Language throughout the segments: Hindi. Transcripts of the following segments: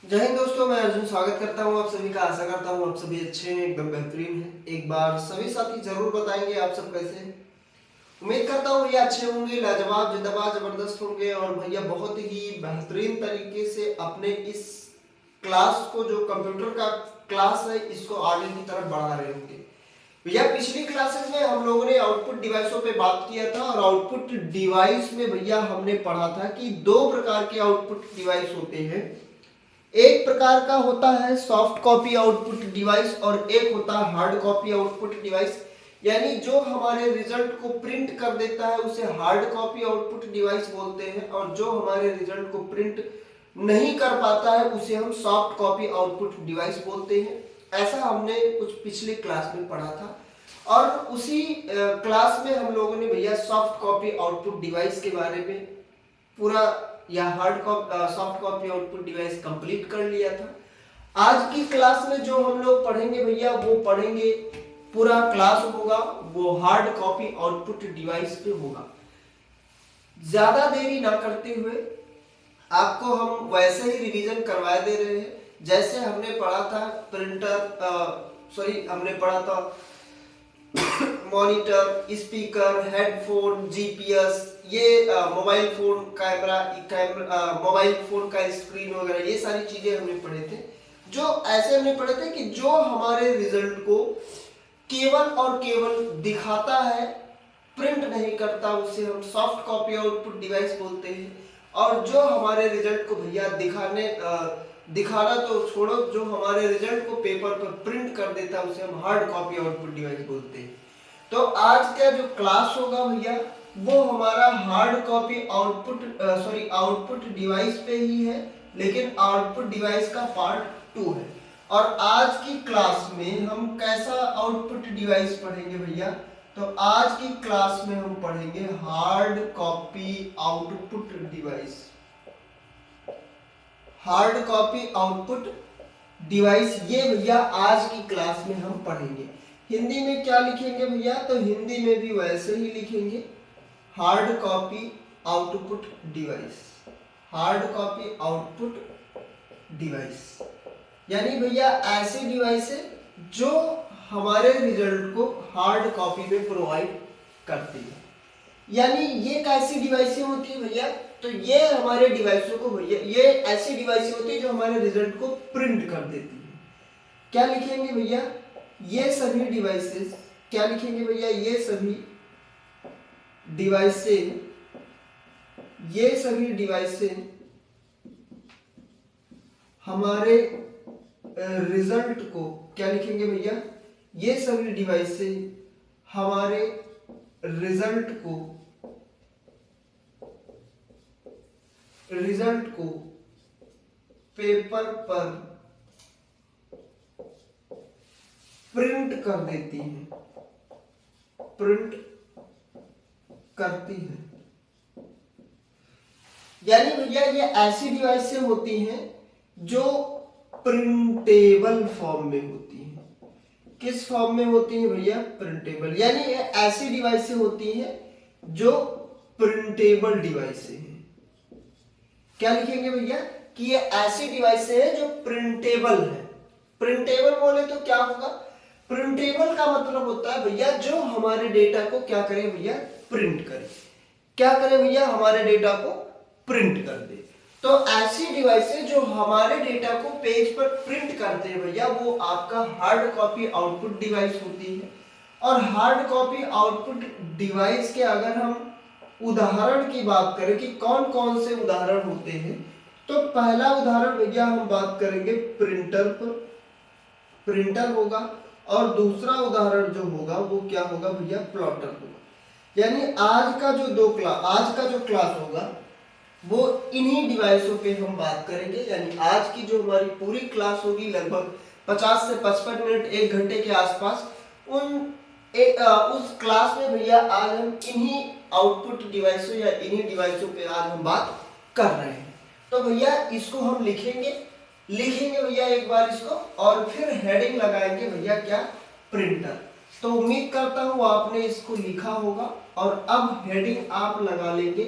जय हिंद दोस्तों, मैं अर्जुन स्वागत करता हूं आप सभी का। आशा करता हूं आप सभी अच्छे हैं, एकदम बेहतरीन हैं। एक बार सभी साथी जरूर बताएंगे आप सब कैसे हैं। उम्मीद करता हूं भैया अच्छे होंगे, लाजवाब, जिंदाबाद, जबरदस्त होंगे और भैया बहुत ही बेहतरीन तरीके से अपने इस क्लास को, जो कंप्यूटर का क्लास है, इसको आगे की तरफ बढ़ा रहे होंगे। भैया पिछली क्लासेस में हम लोगों ने आउटपुट डिवाइसों पे बात किया था और आउटपुट डिवाइस में भैया हमने पढ़ा था कि दो प्रकार के आउटपुट डिवाइस होते हैं। एक प्रकार का होता है सॉफ्ट कॉपी आउटपुट डिवाइस और एक होता है हार्ड कॉपी आउटपुट डिवाइस। यानी जो हमारे रिजल्ट को प्रिंट कर देता है उसे हार्ड कॉपी आउटपुट डिवाइस बोलते हैं और जो हमारे रिजल्ट को प्रिंट नहीं कर पाता है उसे हम सॉफ्ट कॉपी आउटपुट डिवाइस बोलते हैं। ऐसा हमने कुछ पिछले क्लास में पढ़ा था और उसी क्लास में हम लोगों ने भैया सॉफ्ट कॉपी आउटपुट डिवाइस के बारे में पूरा या hard soft copy output device complete कर लिया था। आज की क्लास में जो हम लोग पढ़ेंगे भैया वो पढ़ेंगे, पूरा क्लास होगा वो हार्ड कॉपी आउटपुट डिवाइस पे होगा। ज्यादा देरी ना करते हुए आपको हम वैसे ही रिवीजन करवा दे रहे हैं जैसे हमने पढ़ा था हमने पढ़ा था मॉनिटर, स्पीकर, हेडफोन, जीपीएस, ये मोबाइल फोन मोबाइल फोन का स्क्रीन वगैरह, ये सारी चीजें हमने पढ़े थे। जो ऐसे हमने पढ़े थे कि जो हमारे रिजल्ट को केवल और केवल दिखाता है, प्रिंट नहीं करता, उसे हम सॉफ्ट कॉपी आउटपुट डिवाइस बोलते हैं। और जो हमारे रिजल्ट को भैया दिखाना तो छोड़ो, जो हमारे रिजल्ट को पेपर पर प्रिंट कर देता है उसे हम हार्ड कॉपी आउटपुट डिवाइस बोलते हैं। तो आज का जो क्लास होगा भैया वो हमारा हार्ड कॉपी आउटपुट डिवाइस पे ही है, लेकिन आउटपुट डिवाइस का पार्ट 2 है। और आज की क्लास में हम कैसा आउटपुट डिवाइस पढ़ेंगे भैया? तो आज की क्लास में हम पढ़ेंगे hard copy output device. Hard copy output device ये भैया आज की क्लास में हम पढ़ेंगे। हिंदी में क्या लिखेंगे भैया? तो हिंदी में भी वैसे ही लिखेंगे hard copy output device. Hard copy output device यानी भैया ऐसे डिवाइस है जो हमारे रिजल्ट को हार्ड कॉपी में प्रोवाइड करती है। यानी ये कैसी डिवाइसें होती है भैया? तो ये हमारे डिवाइसों को भैया, ये ऐसी डिवाइसें होती है जो हमारे रिजल्ट को प्रिंट कर देती है। क्या लिखेंगे भैया? ये सभी डिवाइसेस, क्या लिखेंगे भैया? ये सभी डिवाइसें, ये सभी डिवाइसें हमारे रिजल्ट को, क्या लिखेंगे भैया? ये सभी डिवाइसें हमारे रिजल्ट को पेपर पर प्रिंट कर देती हैं, प्रिंट करती हैं। यानी भैया ये ऐसी डिवाइसें होती हैं जो प्रिंटेबल फॉर्म में होती हैं। किस फॉर्म में होती हैं भैया? प्रिंटेबल। यानी ये ऐसी डिवाइसें होती हैं जो प्रिंटेबल डिवाइसें हैं। क्या लिखेंगे भैया? कि ये ऐसी डिवाइसें हैं जो प्रिंटेबल है। प्रिंटेबल बोले तो क्या होगा? प्रिंटेबल का मतलब होता है भैया जो हमारे डेटा को क्या करे भैया? प्रिंट करे। क्या करे भैया? हमारे डेटा को प्रिंट कर दे। तो ऐसी डिवाइसें जो हमारे डेटा को पेज पर प्रिंट करते हैं भैया, वो आपका हार्ड कॉपी आउटपुट डिवाइस होती है। और हार्ड कॉपी आउटपुट डिवाइस के अगर हम उदाहरण की बात करें कि कौन कौन से उदाहरण होते हैं, तो पहला उदाहरण भैया हम बात करेंगे प्रिंटर पर, प्रिंटर होगा। और दूसरा उदाहरण जो होगा वो क्या होगा भैया? प्लॉटर होगा। यानी आज का जो क्लास होगा वो इन्हीं डिवाइसों पे हम बात करेंगे। यानी आज की जो हमारी पूरी क्लास होगी लगभग 50 से 55 मिनट, 1 घंटे के आसपास, उस क्लास में भैया आज हम इन्हीं आउटपुट डिवाइसों या इन्हीं डिवाइसों पे आज हम बात कर रहे हैं। तो भैया इसको हम लिखेंगे भैया एक बार इसको, और फिर हेडिंग लगाएंगे भैया क्या? प्रिंटर। तो उम्मीद करता हूं आपने इसको लिखा होगा और अब हेडिंग आप लगा लेंगे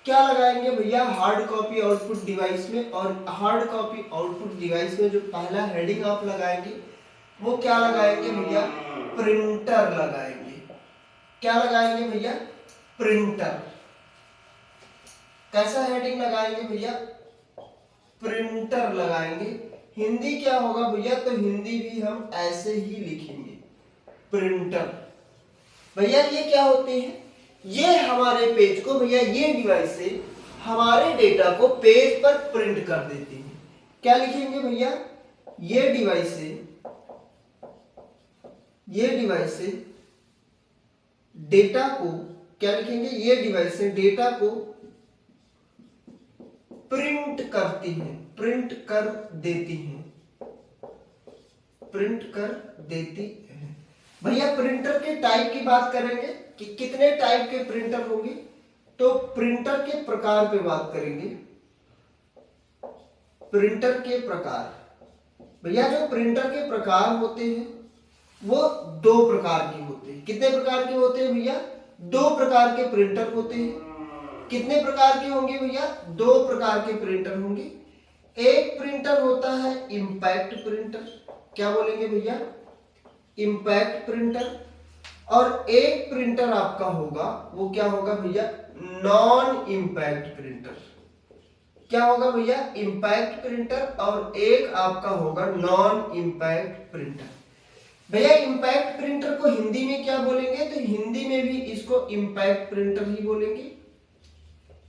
क्या लगाएंगे भैया, हार्ड कॉपी आउटपुट डिवाइस में। और हार्ड कॉपी आउटपुट डिवाइस में जो पहला हेडिंग आप लगाएंगे वो क्या लगाएंगे भैया, प्रिंटर लगाएंगे। क्या लगाएंगे भैया, प्रिंटर। कैसा हेडिंग लगाएंगे भैया, प्रिंटर लगाएंगे। हिंदी क्या होगा भैया, तो हिंदी भी हम ऐसे ही लिखेंगे, प्रिंटर। भैया ये क्या होते हैं, ये हमारे पेज को भैया, ये डिवाइस से हमारे डेटा को पेज पर प्रिंट कर देती है। क्या लिखेंगे भैया, ये डिवाइस से डेटा को, क्या लिखेंगे, ये डिवाइस से डेटा को प्रिंट करती है, प्रिंट कर देती है, प्रिंट कर देती है। भैया प्रिंटर के टाइप की बात करेंगे कि कितने टाइप के प्रिंटर होंगे, तो प्रिंटर के प्रकार पे बात करेंगे। प्रिंटर के प्रकार, भैया जो प्रिंटर के प्रकार होते हैं वो दो प्रकार के होते हैं। कितने प्रकार के होते हैं भैया, दो प्रकार के प्रिंटर होते हैं। कितने प्रकार के होंगे भैया, दो प्रकार के प्रिंटर होंगे। एक प्रिंटर होता है इंपैक्ट प्रिंटर, क्या बोलेंगे भैया, इंपैक्ट प्रिंटर। और एक प्रिंटर आपका होगा, वो क्या होगा भैया, नॉन इंपैक्ट प्रिंटर। क्या होगा भैया, इंपैक्ट प्रिंटर, और एक आपका होगा नॉन इंपैक्ट प्रिंटर। भैया इंपैक्ट प्रिंटर को हिंदी में क्या बोलेंगे, तो हिंदी में भी इसको इंपैक्ट प्रिंटर ही बोलेंगे।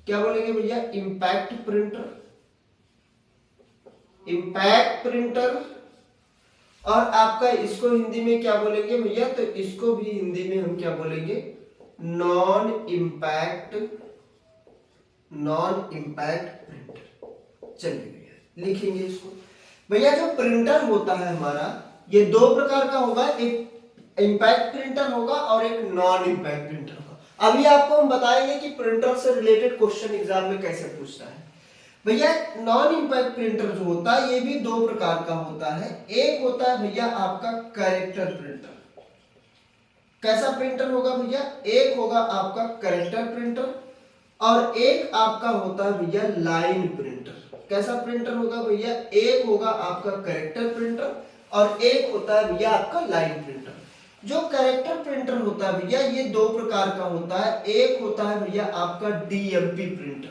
क्या बोलेंगे भैया, इंपैक्ट प्रिंटर, इंपैक्ट प्रिंटर। और आपका इसको हिंदी में क्या बोलेंगे भैया, तो इसको भी हिंदी में हम क्या बोलेंगे, नॉन इंपैक्ट प्रिंटर। चलिए भैया लिखेंगे इसको। भैया जो प्रिंटर होता है हमारा, ये दो प्रकार का होगा, एक इंपैक्ट प्रिंटर होगा और एक नॉन इंपैक्ट प्रिंटर होगा। अभी आपको हम बताएंगे कि प्रिंटर से रिलेटेड क्वेश्चन एग्जाम में कैसे पूछता है। भैया नॉन इंपैक्ट प्रिंटर जो होता है ये भी दो प्रकार का होता है। एक होता है भैया आपका कैरेक्टर प्रिंटर। कैसा प्रिंटर होगा भैया, एक होगा आपका कैरेक्टर प्रिंटर और एक आपका होता है भैया लाइन प्रिंटर। कैसा प्रिंटर होगा भैया, एक होगा आपका कैरेक्टर प्रिंटर और एक होता है भैया आपका लाइन प्रिंटर। जो कैरेक्टर प्रिंटर होता है भैया ये दो प्रकार का होता है। एक होता है भैया आपका डीएमपी प्रिंटर।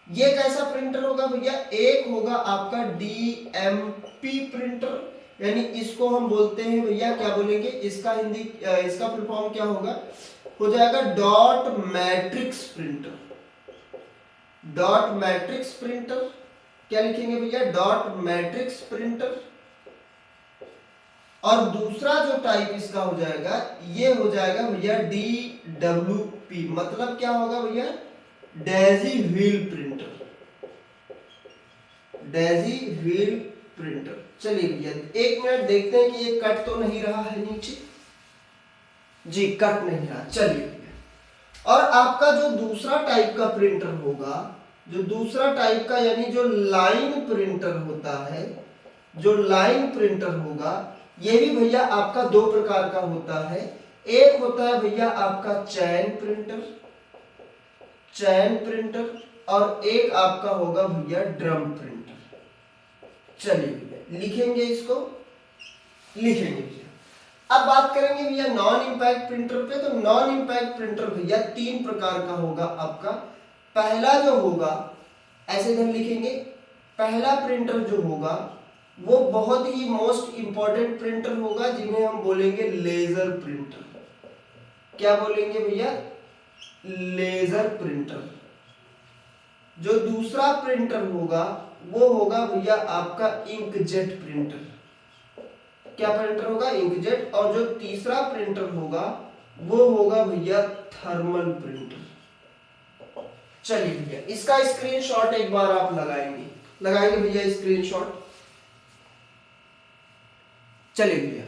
ये कैसा प्रिंटर होगा भैया, एक होगा आपका डीएमपी प्रिंटर, यानी इसको हम बोलते हैं भैया, क्या बोलेंगे इसका हिंदी, इसका फुल फॉर्म क्या होगा, हो जाएगा dot matrix printer. Dot matrix printer, क्या लिखेंगे भैया, डॉट मैट्रिक्स प्रिंटर। और दूसरा जो टाइप इसका हो जाएगा, ये हो जाएगा भैया डीडब्ल्यूपी, मतलब क्या होगा भैया, Daisy wheel printer. Daisy wheel printer. चलिए भैया एक मिनट देखते हैं कि ये कट तो नहीं रहा है नीचे, जी कट नहीं रहा। चलिए भैया, और आपका जो दूसरा टाइप का प्रिंटर होगा, जो दूसरा टाइप का यानी जो लाइन प्रिंटर होता है, जो लाइन प्रिंटर होगा ये भी भैया आपका दो प्रकार का होता है। एक होता है भैया आपका चैन प्रिंटर, चैन प्रिंटर, और एक आपका होगा भैया ड्रम प्रिंटर। चलिए भैया लिखेंगे इसको, लिखेंगे भैया। अब बात करेंगे भैया नॉन इंपैक्ट प्रिंटर पे। तो नॉन इंपैक्ट प्रिंटर भैया तीन प्रकार का होगा आपका। पहला जो होगा, ऐसे हम लिखेंगे, पहला प्रिंटर जो होगा वो बहुत ही मोस्ट इंपॉर्टेंट प्रिंटर होगा, जिन्हें हम बोलेंगे लेजर प्रिंटर। क्या बोलेंगे भैया, लेजर प्रिंटर। जो दूसरा प्रिंटर होगा वो होगा भैया आपका इंकजेट प्रिंटर। क्या प्रिंटर होगा, इंकजेट। और जो तीसरा प्रिंटर होगा वो होगा भैया थर्मल प्रिंटर। चलिए भैया इसका स्क्रीनशॉट एक बार आप लगाएंगे भैया स्क्रीनशॉट। चलिए भैया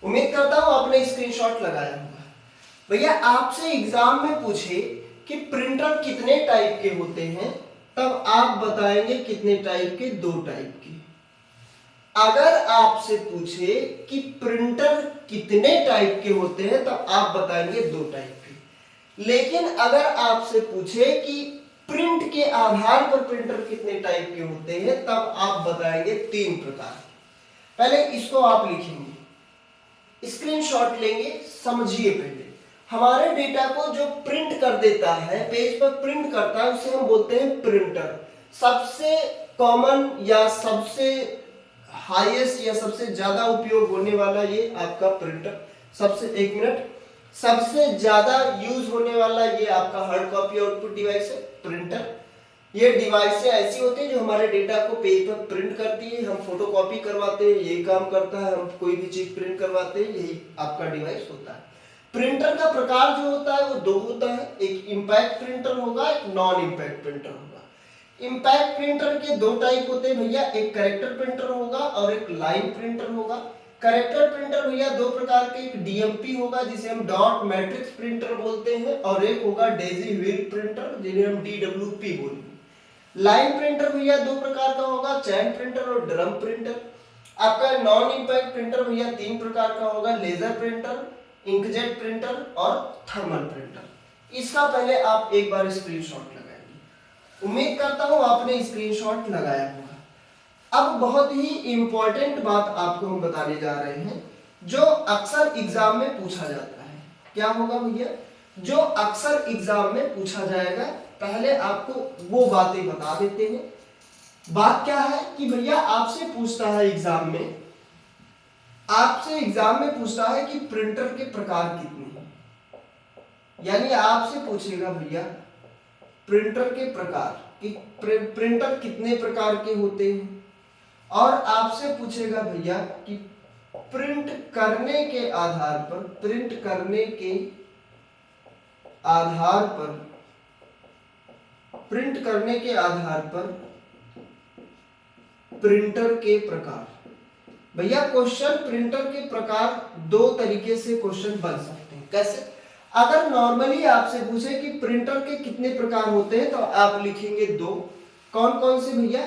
उम्मीद करता हूं आपने स्क्रीनशॉट लगाया होगा। भैया आपसे एग्जाम में पूछे कि प्रिंटर कितने टाइप के होते हैं, तब आप बताएंगे कितने टाइप के, दो टाइप के। अगर आपसे पूछे कि प्रिंटर कितने टाइप के होते हैं, तब आप बताएंगे दो टाइप के। लेकिन अगर आपसे पूछे कि प्रिंट के आधार पर प्रिंटर कितने टाइप के होते हैं, तब आप बताएंगे 3 प्रकार। पहले इसको आप लिखेंगे, स्क्रीनशॉट लेंगे, समझिए। पहले हमारे डेटा को जो प्रिंट कर देता है, पेज पर प्रिंट करता है, उसे हम बोलते हैं प्रिंटर। सबसे कॉमन या सबसे हाईएस्ट या सबसे ज्यादा उपयोग होने वाला ये आपका प्रिंटर, सबसे ज्यादा यूज होने वाला ये आपका हार्ड कॉपी आउटपुट डिवाइस है, प्रिंटर। ये डिवाइसें ऐसी होती है जो हमारे डेटा को पेज पर प्रिंट करती है। हम फोटो कॉपी करवाते हैं, यही काम करता है। हम कोई भी चीज प्रिंट करवाते हैं, यही आपका डिवाइस होता है। प्रिंटर का प्रकार जो होता है वो 2 होता है, एक इंपैक्ट प्रिंटर होगा, एक नॉन इंपैक्ट प्रिंटर होगा। इंपैक्ट प्रिंटर के 2 टाइप होते हैं भैया, एक कैरेक्टर प्रिंटर होगा और एक लाइन प्रिंटर होगा। कैरेक्टर प्रिंटर भैया 2 प्रकार के, एक डीएमपी होगा जिसे हम डॉट मैट्रिक्स प्रिंटर बोलते हैं, और एक होगा डेजी व्हील प्रिंटर जिन्हें हम डीडब्ल्यूपी बोलते हैं। लाइन प्रिंटर भैया 2 प्रकार का होगा, चैन प्रिंटर और ड्रम प्रिंटर। आपका नॉन इंपैक्ट प्रिंटर भैया 3 प्रकार का होगा, लेजर प्रिंटर, इंकजेट प्रिंटर और थर्मल प्रिंटर। इसका पहले आप एक बार स्क्रीनशॉट लगाएंगे। उम्मीद करता हूं आपने स्क्रीनशॉट लगाया होगा। अब बहुत ही इंपॉर्टेंट बात आपको हम बताने जा रहे हैं, जो अक्सर एग्जाम में पूछा जाता है। क्या होगा भैया? जो अक्सर एग्जाम में पूछा जाएगा, पहले आपको वो बातें बता देते हैं। बात क्या है कि भैया आपसे पूछता है एग्जाम में, कि प्रिंटर के प्रकार कितने हैं। यानी आपसे पूछेगा भैया प्रिंटर के प्रकार, कि प्रिंटर कितने प्रकार के होते हैं, और आपसे पूछेगा भैया कि प्रिंट करने के आधार पर प्रिंटर के प्रकार। भैया क्वेश्चन प्रिंटर के प्रकार 2 तरीके से क्वेश्चन बन सकते हैं। कैसे? अगर नॉर्मली आपसे पूछे कि प्रिंटर के कितने प्रकार होते हैं, तो आप लिखेंगे 2। कौन कौन से भैया?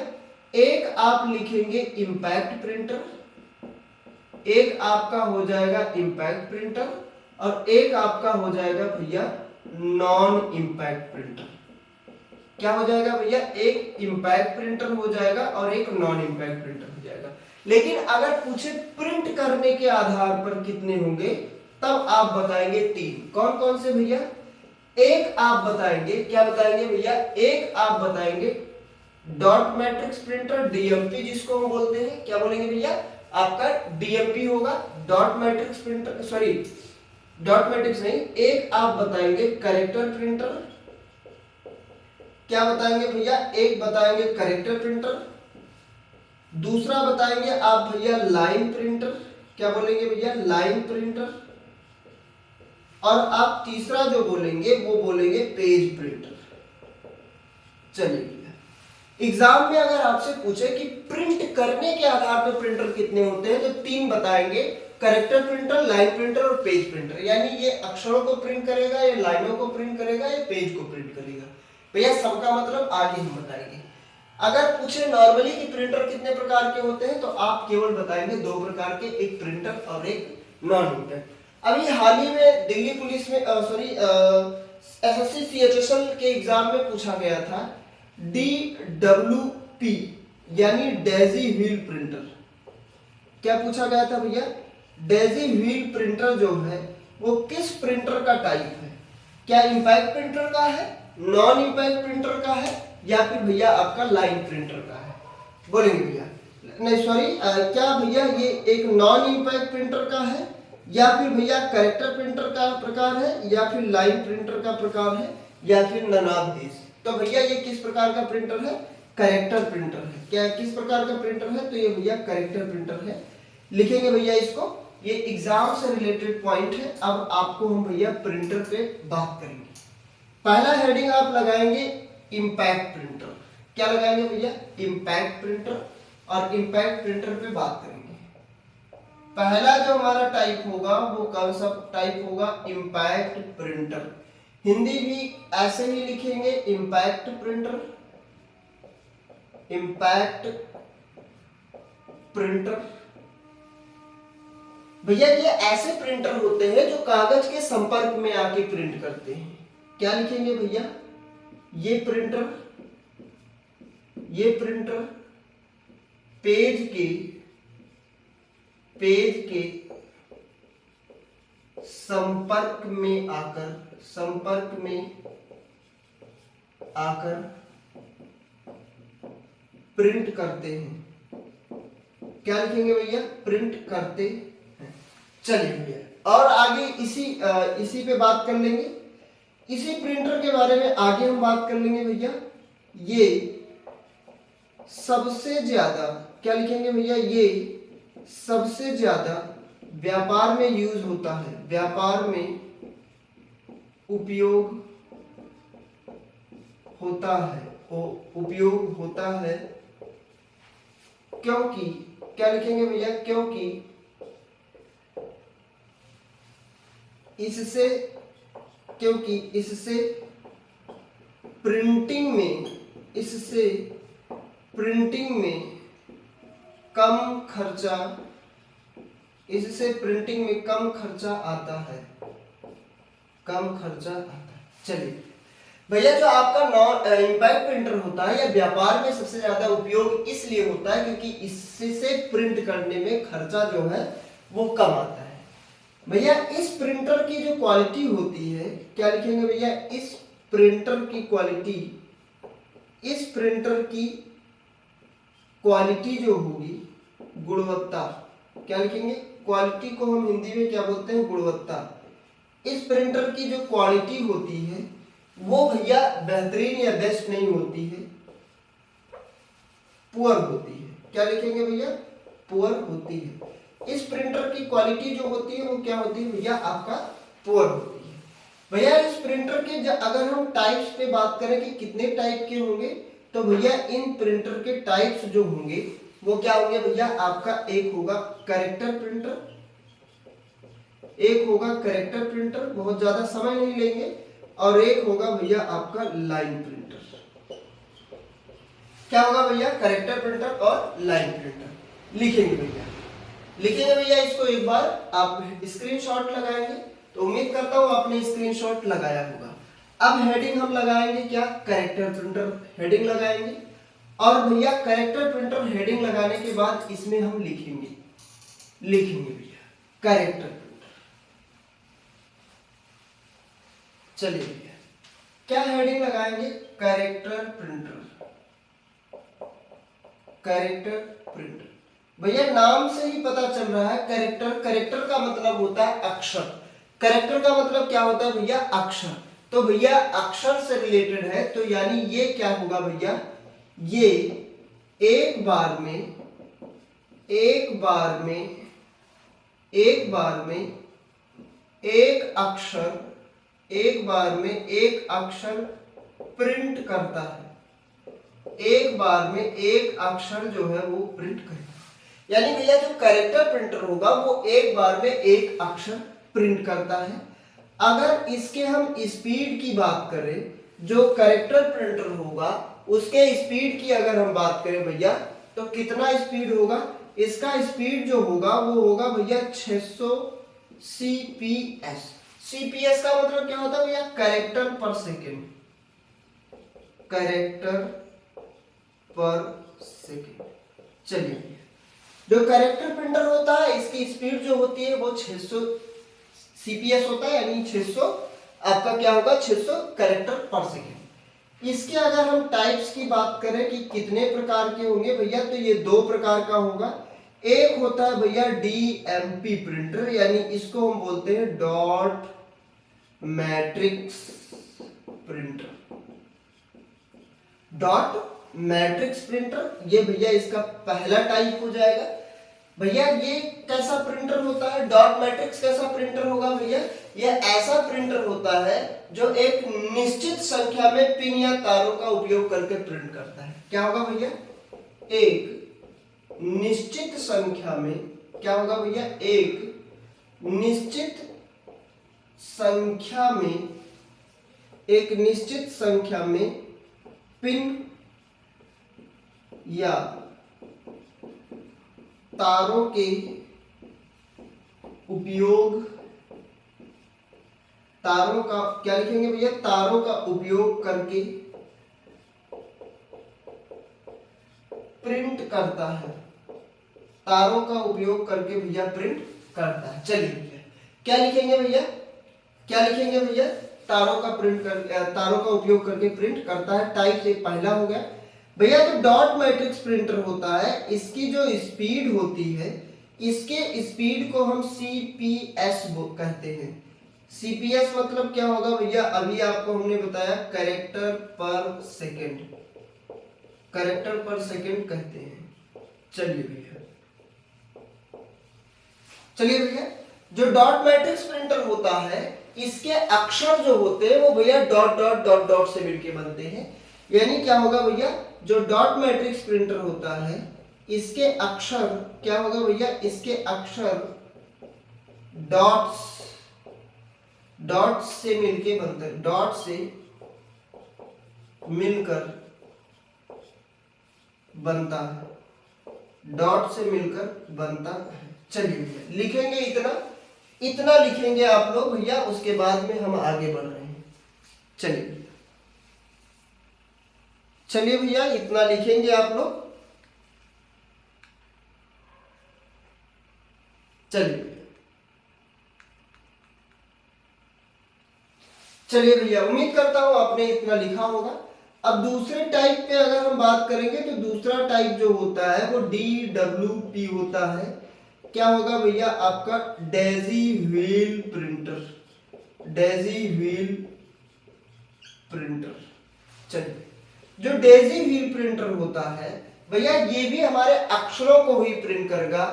एक आप लिखेंगे इंपैक्ट प्रिंटर, एक आपका हो जाएगा इंपैक्ट प्रिंटर, और एक आपका हो जाएगा भैया नॉन इंपैक्ट प्रिंटर। क्या हो जाएगा भैया? एक इंपैक्ट प्रिंटर हो जाएगा और एक नॉन इंपैक्ट प्रिंटर हो जाएगा। लेकिन अगर पूछे प्रिंट करने के आधार पर कितने होंगे, तब आप बताएंगे 3। कौन कौन से भैया? एक आप बताएंगे, क्या बताएंगे भैया? एक आप बताएंगे डॉट मैट्रिक्स प्रिंटर, डीएमपी जिसको हम बोलते हैं। क्या बोलेंगे भैया? आपका डीएमपी होगा, dot matrix printer, sorry dot matrix नहीं। एक आप बताएंगे कैरेक्टर प्रिंटर। क्या बताएंगे भैया? एक बताएंगे कैरेक्टर प्रिंटर, दूसरा बताएंगे आप भैया लाइन प्रिंटर। क्या बोलेंगे भैया? Line printer. और आप तीसरा जो बोलेंगे वो बोलेंगे पेज प्रिंटर। चलिए भैया, एग्जाम में अगर आपसे पूछे कि प्रिंट करने के आधार पर प्रिंटर कितने होते हैं, तो 3 बताएंगे, कैरेक्टर प्रिंटर, लाइन प्रिंटर और पेज प्रिंटर। यानी ये अक्षरों को प्रिंट करेगा, ये लाइनों को प्रिंट करेगा, ये पेज को प्रिंट करेगा। भैया सबका मतलब आगे हम बताएंगे। अगर पूछे नॉर्मली कि प्रिंटर कितने प्रकार के होते हैं, तो आप केवल बताएंगे 2 प्रकार के, एक प्रिंटर और एक नॉन इंपैक्ट। अभी हाल ही में दिल्ली पुलिस में एसएससी सीएचएसएल के एग्जाम में पूछा गया था डीडब्ल्यूपी यानी डेजी व्हील प्रिंटर। क्या पूछा गया था भैया? डेजी व्हील प्रिंटर जो है वो किस प्रिंटर का टाइप है? क्या इंपैक्ट प्रिंटर का है, नॉन इंपैक्ट प्रिंटर का है, या फिर भैया आपका लाइन प्रिंटर का है? बोलेंगे भैया नहीं सॉरी, क्या भैया ये एक नॉन इंपैक्ट प्रिंटर का है, या फिर भैया कैरेक्टर प्रिंटर का प्रकार है, या फिर लाइन प्रिंटर का प्रकार है, या फिर नन ऑफ दिस? तो भैया ये किस प्रकार का प्रिंटर है? कैरेक्टर प्रिंटर है। क्या किस प्रकार का प्रिंटर है? तो ये भैया कैरेक्टर प्रिंटर है। लिखेंगे भैया इसको, ये एग्जाम से रिलेटेड पॉइंट है। अब आपको हम भैया प्रिंटर पे बात करेंगे। पहला हेडिंग आप लगाएंगे इंपैक्ट प्रिंटर। क्या लगाएंगे भैया? इंपैक्ट प्रिंटर, और इंपैक्ट प्रिंटर पे बात करेंगे। पहला जो हमारा टाइप होगा वो कौन सा टाइप होगा? Impact printer. हिंदी भी ऐसे ही लिखेंगे इंपैक्ट प्रिंटर, इंपैक्ट प्रिंटर। भैया ये ऐसे प्रिंटर होते हैं जो कागज के संपर्क में आके प्रिंट करते हैं। क्या लिखेंगे भैया? ये प्रिंटर पेज के संपर्क में आकर प्रिंट करते हैं। क्या लिखेंगे भैया? प्रिंट करते हैं। चलिए भैया और आगे इसी पे बात कर लेंगे। इसी प्रिंटर के बारे में आगे हम बात कर लेंगे भैया। ये सबसे ज्यादा क्या लिखेंगे भैया? ये सबसे ज्यादा व्यापार में यूज होता है, व्यापार में उपयोग होता है क्योंकि क्या लिखेंगे भैया? क्योंकि इससे प्रिंटिंग में कम खर्चा आता है। चलिए भैया जो आपका नॉन इम्पैक्ट प्रिंटर होता है या व्यापार में सबसे ज्यादा उपयोग इसलिए होता है क्योंकि इससे प्रिंट करने में खर्चा जो है वो कम आता है। भैया इस प्रिंटर की जो क्वालिटी होती है, क्या लिखेंगे भैया? इस प्रिंटर की क्वालिटी जो होगी, गुणवत्ता, क्या लिखेंगे? क्वालिटी को हम हिंदी में क्या बोलते हैं? गुणवत्ता। इस प्रिंटर की जो क्वालिटी होती है वो भैया बेहतरीन या बेस्ट नहीं होती है, पुअर होती है। क्या लिखेंगे भैया? पुअर होती है। इस प्रिंटर की क्वालिटी जो होती है वो क्या होती है भैया? आपका पुअर होती है। भैया इस प्रिंटर के अगर हम टाइप्स पे बात करें कि कितने टाइप के होंगे, तो भैया इन प्रिंटर के टाइप्स जो होंगे वो क्या होंगे भैया? आपका एक होगा कैरेक्टर प्रिंटर, बहुत ज्यादा समय नहीं लेंगे, और एक होगा भैया आपका लाइन प्रिंटर। क्या होगा भैया? कैरेक्टर प्रिंटर और लाइन प्रिंटर। लिखेंगे भैया इसको एक बार आप स्क्रीनशॉट लगाएंगे, तो उम्मीद करता हूं आपने स्क्रीनशॉट लगाया होगा। अब हेडिंग हम लगाएंगे क्या? कैरेक्टर प्रिंटर हेडिंग लगाएंगे, और भैया कैरेक्टर प्रिंटर हेडिंग लगाने के बाद इसमें हम लिखेंगे भैया कैरेक्टर प्रिंटर। चलिए भैया क्या हेडिंग लगाएंगे? Character printer. भैया नाम से ही पता चल रहा है कैरेक्टर का मतलब होता है अक्षर। कैरेक्टर का मतलब क्या होता है भैया? अक्षर। तो भैया अक्षर से रिलेटेड है, तो यानी ये क्या होगा भैया? ये एक बार में एक अक्षर प्रिंट करता है। एक बार में एक अक्षर जो है वो प्रिंट करेगा। यानी भैया जो कैरेक्टर प्रिंटर होगा वो एक बार में एक अक्षर प्रिंट करता है। अगर इसके हम स्पीड की बात करें, जो कैरेक्टर प्रिंटर होगा उसके स्पीड की अगर हम बात करें भैया, तो कितना स्पीड होगा? इसका स्पीड जो होगा वो होगा भैया 600 CPS। CPS का मतलब क्या होता है भैया? कैरेक्टर पर सेकेंड। चलिए जो कैरेक्टर प्रिंटर होता है इसकी स्पीड जो होती है वो 600 CPS होता है, यानी 600 आपका क्या होगा? 600 कैरेक्टर पर सेकेंड। इसके अगर हम टाइप्स की बात करें कि कितने प्रकार के होंगे भैया, तो ये दो प्रकार का होगा। एक होता है भैया DMP प्रिंटर, यानी इसको हम बोलते हैं डॉट मैट्रिक्स प्रिंटर। ये भैया इसका पहला टाइप हो जाएगा। भैया ये कैसा प्रिंटर होता है? डॉट मैट्रिक्स कैसा प्रिंटर होगा भैया? ये ऐसा प्रिंटर होता है जो एक निश्चित संख्या में पिन या तारों का उपयोग करके प्रिंट करता है। क्या होगा भैया? एक निश्चित संख्या में क्या होगा भैया? एक निश्चित संख्या में पिन या तारों के उपयोग, तारों का क्या लिखेंगे भैया? तारों का उपयोग करके प्रिंट करता है, तारों का उपयोग करके भैया प्रिंट करता है। चलिए भैया क्या लिखेंगे भैया, क्या लिखेंगे भैया, तारों का उपयोग करके प्रिंट करता है। टाइप से पहला हो गया भैया। जो डॉट मैट्रिक्स प्रिंटर होता है इसकी जो स्पीड होती है, इसके स्पीड को हम CPS कहते हैं। CPS मतलब क्या होगा भैया, अभी आपको हमने बताया कैरेक्टर पर सेकेंड, कैरेक्टर पर सेकेंड कहते हैं। चलिए भैया, चलिए भैया, जो डॉट मैट्रिक्स प्रिंटर होता है इसके अक्षर जो होते हैं वो भैया डॉट डॉट डॉट डॉट से मिलके बनते हैं। यानी क्या होगा भैया, जो डॉट मैट्रिक्स प्रिंटर होता है इसके अक्षर क्या होगा भैया, इसके अक्षर डॉट्स, डॉट से मिलके बनते हैं, डॉट से मिलकर बनता है, डॉट से मिलकर बनता है। चलिए भैया लिखेंगे इतना, इतना लिखेंगे आप लोग भैया, उसके बाद में हम आगे बढ़ रहे हैं। चलिए चलिए भैया इतना लिखेंगे आप लोग। चलिए चलिए भैया, उम्मीद करता हूं आपने इतना लिखा होगा। अब दूसरे टाइप पे अगर हम बात करेंगे तो दूसरा टाइप जो होता है वो DWP होता है। क्या होगा भैया आपका, Daisy wheel printer, Daisy wheel printer. चलिए, जो डेजी व्हील प्रिंटर होता है भैया ये भी हमारे अक्षरों को ही प्रिंट करेगा।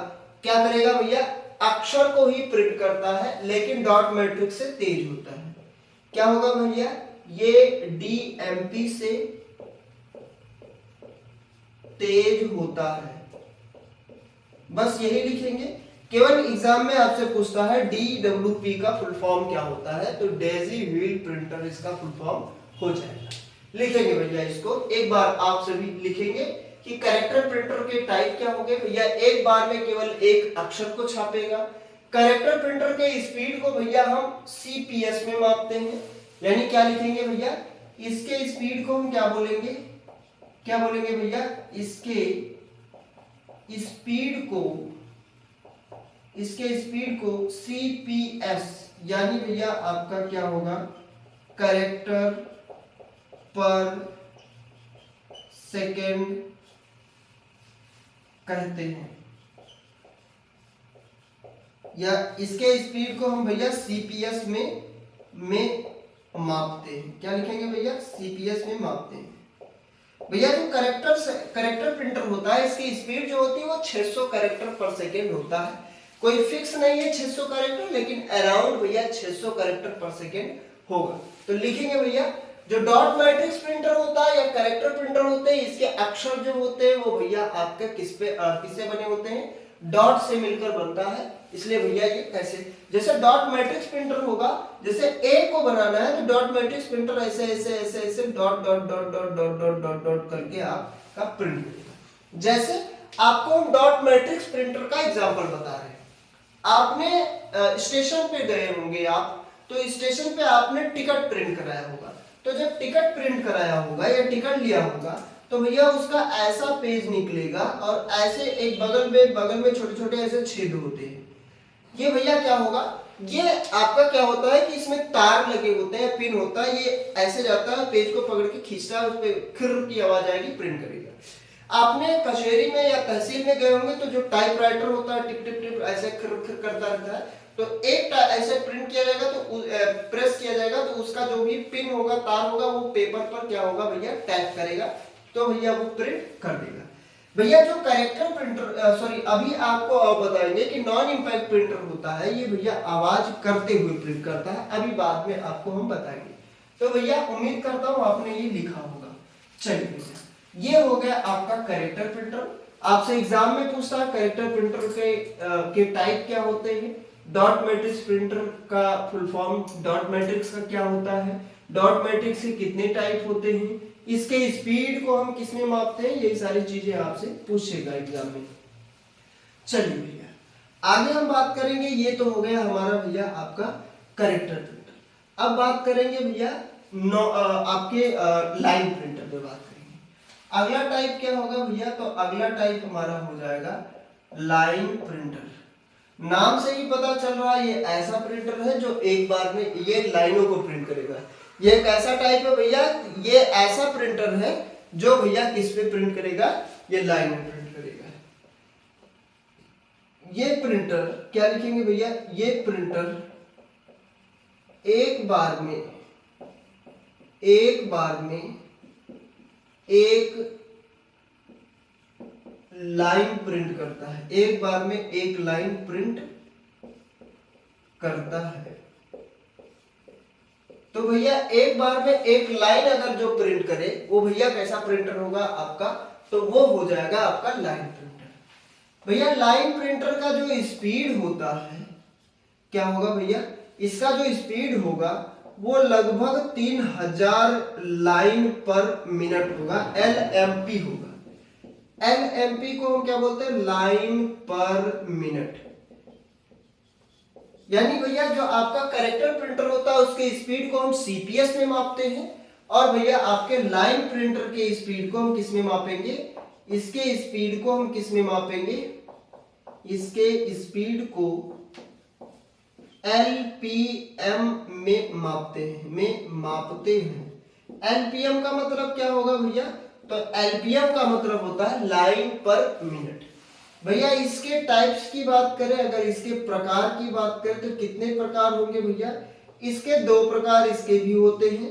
क्या करेगा भैया, अक्षर को ही प्रिंट करता है, लेकिन डॉट मैट्रिक्स से तेज होता है। क्या होगा भैया, ये DMP से तेज होता है। बस यही लिखेंगे। केवल एग्जाम में आपसे पूछता है DWP का फुल फॉर्म क्या होता है, तो डेजी व्हील प्रिंटर इसका फुल फॉर्म हो जाएगा। लिखेंगे भैया इसको एक बार, आप सभी लिखेंगे कि कैरेक्टर प्रिंटर के टाइप क्या होंगे भैया। एक बार में केवल एक अक्षर को छापेगा। कैरेक्टर प्रिंटर के स्पीड को भैया हम CPS में मापते हैं। यानी क्या लिखेंगे भैया, इसके स्पीड को हम क्या बोलेंगे, क्या बोलेंगे भैया, इसके स्पीड को CPS, यानी भैया आपका क्या होगा, कैरेक्टर पर सेकेंड कहते हैं। या इसके स्पीड को हम भैया CPS में मापते हैं। क्या लिखेंगे भैया, CPS में मापते हैं। भैया जो कैरेक्टर प्रिंटर होता है इसकी स्पीड जो होती है वो 600 कैरेक्टर पर सेकेंड होता है। कोई फिक्स नहीं है 600 कैरेक्टर, लेकिन अराउंड भैया 600 कैरेक्टर पर सेकेंड होगा। तो लिखेंगे भैया, जो डॉट मैट्रिक्स प्रिंटर होता है या कैरेक्टर प्रिंटर होते हैं इसके अक्षर जो होते हैं वो भैया आपके किससे बने होते हैं, डॉट से मिलकर बनता है। इसलिए भैया ये कैसे, जैसे डॉट मैट्रिक्स प्रिंटर होगा, जैसे ए को बनाना है तो डॉट मैट्रिक्स प्रिंटर ऐसे ऐसे ऐसे ऐसे dot dot dot dot dot dot dot dot करके आपका प्रिंट करेगा। जैसे आपको हम डॉट मैट्रिक्स प्रिंटर का एग्जांपल बता रहे हैं। आपने स्टेशन पे गए होंगे आप, तो स्टेशन पे आपने टिकट प्रिंट कराया होगा। तो जब टिकट प्रिंट कराया होगा या टिकट लिया होगा तो भैया उसका ऐसा पेज निकलेगा और ऐसे एक बगल में छोटे छोटे ऐसे छेद होते हैं। ये भैया क्या होगा, ये आपका क्या होता है कि इसमें तार लगे होते हैं, पिन होता है, ये ऐसे जाता है, पेज को पकड़ के खींचता है, उस पे खिर की आवाज आएगी, प्रिंट करेगा। आपने कचहरी में या तहसील में गए होंगे तो जो टाइपराइटर होता है टिप टिप टिप ऐसे खिर खिर करता रहता है, तो एक ऐसे प्रिंट किया जाएगा तो प्रेस किया जाएगा तो उसका जो भी पिन होगा, तार होगा, वो पेपर पर क्या होगा भैया, टैप करेगा, तो भैया वो प्रिंट कर देगा। भैया जो कैरेक्टर प्रिंटर अभी आपको बताएंगे कि नॉन इंपैक्ट प्रिंटर होता है, ये भैया आवाज करते हुए प्रिंट करता है, अभी बाद में आपको हम बताएंगे। तो भैया उम्मीद करता हूं आपने ये लिखा होगा। चलिए भैया ये हो गया आपका कैरेक्टर प्रिंटर। आपसे एग्जाम में पूछता है कैरेक्टर प्रिंटर के टाइप क्या होते हैं, डॉट मैट्रिक्स प्रिंटर का फुल फॉर्म डॉट मैट्रिक्स का क्या होता है, डॉट मैट्रिक्स के कितने टाइप होते हैं, इसके स्पीड को हम किसमें मापते हैं, यही सारी चीजें आपसे पूछेगा एग्जाम में। चलिए भैया आगे हम बात करेंगे, ये तो हो गया हमारा भैया आपका कैरेक्टर प्रिंटर। अब बात करेंगे भैया आपके लाइन प्रिंटर पे बात करेंगे। अगला टाइप क्या होगा भैया, तो अगला टाइप हमारा हो जाएगा लाइन प्रिंटर। नाम से ही पता चल रहा है ये ऐसा प्रिंटर है जो एक बार में ये लाइनों को प्रिंट करेगा। ये कैसा टाइप है भैया, ये ऐसा प्रिंटर है जो भैया किस पे प्रिंट करेगा, ये लाइन में प्रिंट करेगा। ये प्रिंटर क्या लिखेंगे भैया, ये प्रिंटर एक बार में एक लाइन प्रिंट करता है, एक बार में एक लाइन प्रिंट करता है। तो भैया एक बार में एक लाइन अगर जो प्रिंट करे वो भैया कैसा प्रिंटर होगा आपका, तो वो हो जाएगा आपका लाइन प्रिंटर। भैया लाइन प्रिंटर का जो स्पीड होता है क्या होगा भैया, इसका जो स्पीड होगा वो लगभग 3000 लाइन पर मिनट होगा, LMP होगा। LMP को हम क्या बोलते हैं, लाइन पर मिनट। यानी भैया जो आपका कैरेक्टर प्रिंटर होता है उसके स्पीड को हम CPS में मापते हैं, और भैया आपके लाइन प्रिंटर के स्पीड को हम किस में मापेंगे, इसके स्पीड को हम किस में मापेंगे, इसके स्पीड को LPM में मापते हैं। LPM का मतलब क्या होगा भैया, तो LPM का मतलब होता है लाइन पर मिनट। भैया इसके टाइप्स की बात करें, अगर इसके प्रकार की बात करें तो कितने प्रकार होंगे भैया, इसके दो प्रकार इसके भी होते हैं।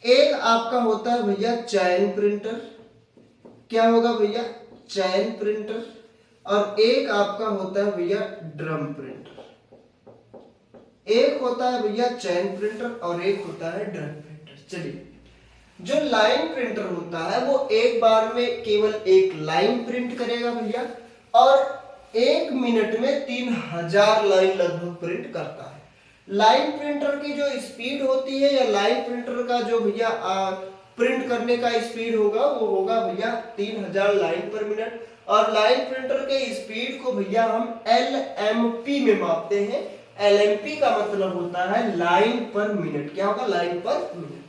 एक आपका होता है भैया चैन प्रिंटर, क्या होगा भैया, चैन प्रिंटर, और एक आपका होता है भैया ड्रम प्रिंटर। एक होता है भैया चैन प्रिंटर और एक होता है ड्रम प्रिंटर। चलिए, जो लाइन प्रिंटर होता है वो एक बार में केवल एक लाइन प्रिंट करेगा भैया, और एक मिनट में 3000 लाइन लगभग प्रिंट करता है। लाइन प्रिंटर की जो स्पीड होती है, या लाइन प्रिंटर का जो भैया प्रिंट करने का स्पीड होगा वो होगा भैया 3000 लाइन पर मिनट, और लाइन प्रिंटर के स्पीड को भैया हम LMP में मापते हैं। LMP का मतलब होता है लाइन पर मिनट, क्या होगा, लाइन पर मिनट।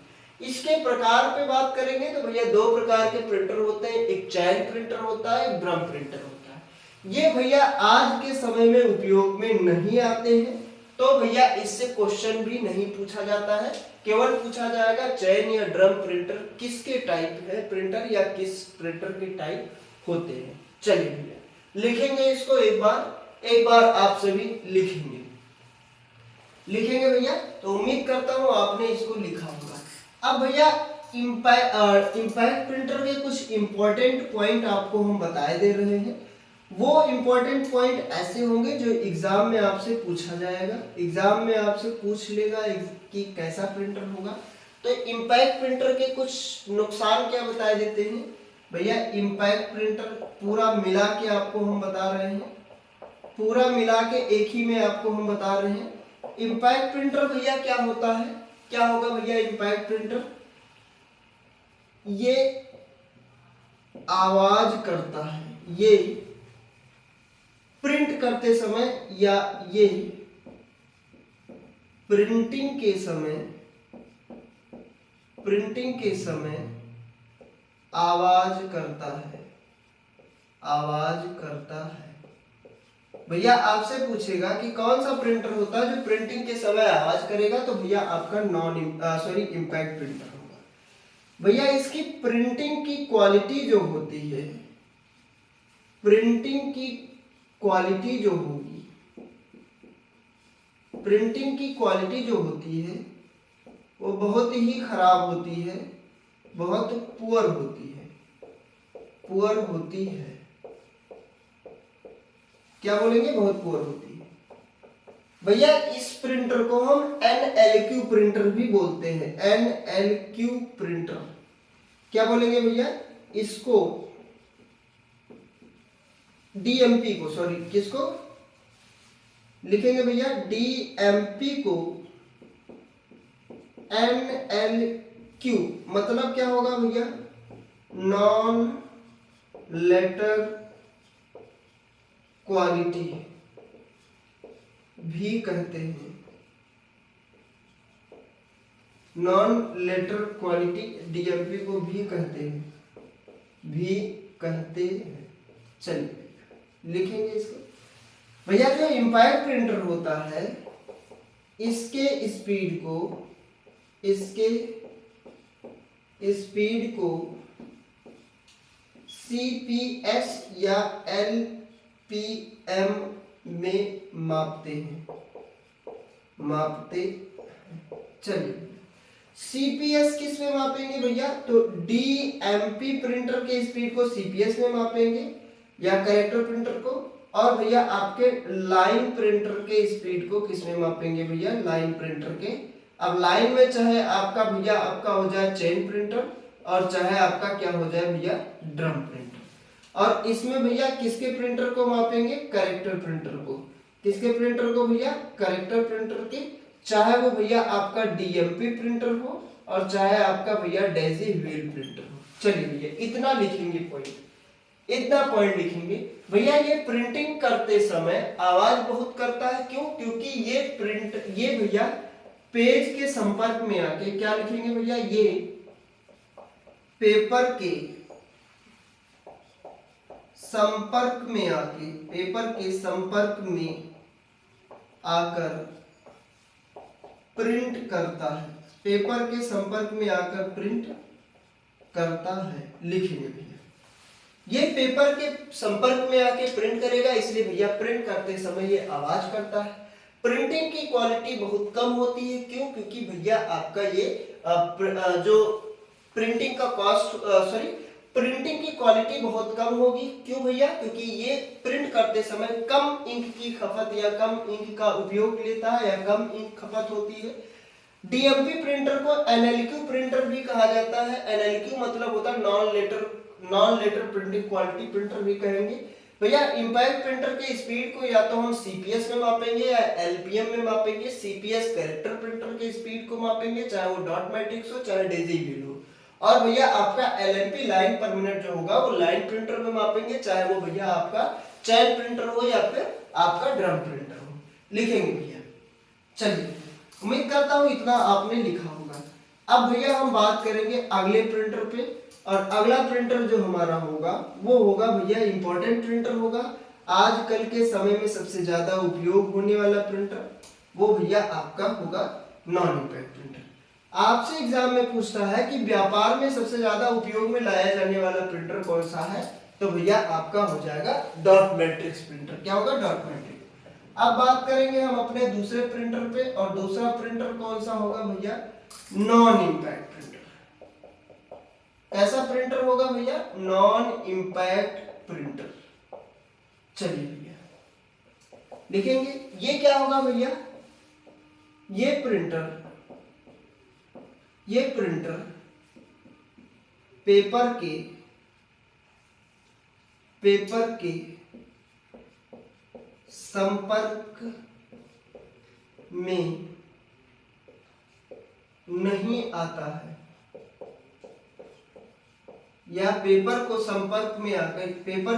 इसके प्रकार पे बात करेंगे तो भैया दो प्रकार के प्रिंटर होते हैं, एक चैन प्रिंटर होता है, एक ड्रम प्रिंटर होता है। ये भैया आज के समय में उपयोग में नहीं आते हैं, तो भैया इससे क्वेश्चन भी नहीं पूछा जाता है। केवल पूछा जाएगा चैन या ड्रम प्रिंटर किसके टाइप है प्रिंटर, या किस प्रिंटर के टाइप होते हैं। चलिए भैया लिखेंगे इसको एक बार आप सभी लिखेंगे भैया, तो उम्मीद करता हूं आपने इसको लिखा होगा। अब भैया इम्पैक्ट प्रिंटर के कुछ इंपॉर्टेंट पॉइंट आपको हम बताए दे रहे हैं। वो इंपॉर्टेंट पॉइंट ऐसे होंगे जो एग्जाम में आपसे पूछा जाएगा, एग्जाम में आपसे पूछ लेगा कि कैसा प्रिंटर होगा। तो इम्पैक्ट प्रिंटर के कुछ नुकसान क्या बताए देते हैं भैया। इम्पैक्ट प्रिंटर पूरा मिला के आपको हम बता रहे हैं, पूरा मिला के एक ही में आपको हम बता रहे हैं। इम्पैक्ट प्रिंटर भैया क्या होता है, क्या होगा भैया इम्पैक्ट प्रिंटर, ये आवाज करता है, ये प्रिंट करते समय या ये प्रिंटिंग के समय आवाज करता है। भैया आपसे पूछेगा कि कौन सा प्रिंटर होता है जो प्रिंटिंग के समय आवाज करेगा, तो भैया आपका इम्पैक्ट प्रिंटर होगा। भैया इसकी प्रिंटिंग की क्वालिटी जो होती है, प्रिंटिंग की क्वालिटी जो होती है वो बहुत ही खराब होती है, बहुत पुअर होती है। क्या बोलेंगे, बहुत पुअर होती है। भैया इस प्रिंटर को हम NLQ प्रिंटर भी बोलते हैं, NLQ प्रिंटर। क्या बोलेंगे भैया इसको, DMP को, सॉरी किसको लिखेंगे भैया, DMP को NLQ मतलब क्या होगा भैया, नॉन लेटर क्वालिटी भी कहते हैं, नॉन लेटर क्वालिटी DMP को भी कहते हैं। भी कहते हैं। चलिए लिखेंगे इसको। भैया जो इंपैक्ट प्रिंटर होता है इसके स्पीड को CPS या LPM में मापते चलिए CPS किस में मापेंगे भैया, तो DMP प्रिंटर के स्पीड को CPS में मापेंगे या करेक्टर प्रिंटर को, और भैया आपके लाइन प्रिंटर के स्पीड को किस में मापेंगे भैया, लाइन प्रिंटर के। अब लाइन में चाहे आपका भैया आपका हो जाए चेन प्रिंटर और चाहे आपका क्या हो जाए भैया ड्रम प्रिंटर, और इसमें भैया किसके प्रिंटर को मापेंगे, करेक्टर प्रिंटर को। किसके प्रिंटर को भैया, करेक्टर प्रिंटर के, चाहे वो भैया आपका DMP प्रिंटर हो और चाहे आपका भैया डेजी व्हील प्रिंटर हो। चलिए भैया इतना लिखेंगे पॉइंट, इतना पॉइंट लिखेंगे। भैया ये प्रिंटिंग करते समय आवाज बहुत करता है, क्यों, क्योंकि ये भैया पेज के संपर्क में आके क्या लिखेंगे भैया, ये पेपर के संपर्क में आकर प्रिंट करता है, पेपर के संपर्क में आकर प्रिंट करता है। लिखेंगे भैया ये पेपर के संपर्क में आके प्रिंट करेगा, इसलिए भैया प्रिंट करते समय ये आवाज करता है। प्रिंटिंग की क्वालिटी बहुत कम होती है, क्यों, क्योंकि भैया आपका ये जो प्रिंटिंग का प्रिंटिंग की क्वालिटी बहुत कम होगी। क्यों भैया, क्योंकि ये प्रिंट करते समय कम इंक की खपत या कम इंक का उपयोग लेता है या कम इंक खपत होती है। DMP प्रिंटर को NLQ प्रिंटर भी कहा जाता है। NLQ मतलब होता है non letter printing quality printer भी कहेंगे। भैया इंपैक्ट प्रिंटर के स्पीड को या तो हम CPS में मापेंगे या LPM में मापेंगे। CPS कैरेक्टर प्रिंटर के स्पीड को मापेंगे, चाहे वो डॉट मैट्रिक्स हो चाहे डेजी व्हील हो। और भैया आपका LNP लाइन पर मिनट जो होगा वो लाइन प्रिंटर में मापेंगे, चाहे वो भैया आपका चैन प्रिंटर हो या फिर आपका ड्रम प्रिंटर हो। लिखेंगे भैया। चलिए उम्मीद करता हूं इतना आपने लिखा होगा। अब भैया हम बात करेंगे अगले प्रिंटर पे, और अगला प्रिंटर जो हमारा होगा वो होगा भैया इंपॉर्टेंट प्रिंटर होगा। आजकल के समय में सबसे ज्यादा उपयोग होने वाला प्रिंटर वो भैया आपका होगा नॉन इंपैक्ट प्रिंटर। आपसे एग्जाम में पूछता है कि व्यापार में सबसे ज्यादा उपयोग में लाया जाने वाला प्रिंटर कौन सा है, तो भैया आपका हो जाएगा डॉट मैट्रिक्स प्रिंटर। क्या होगा, डॉट मैट्रिक्स। अब बात करेंगे हम अपने दूसरे प्रिंटर पे, और दूसरा प्रिंटर कौन सा होगा भैया, नॉन इंपैक्ट प्रिंटर। कैसा प्रिंटर होगा भैया, नॉन इंपैक्ट प्रिंटर। चलिए भैया लिखेंगे ये क्या होगा भैया, ये प्रिंटर पेपर के संपर्क में नहीं आता है, या पेपर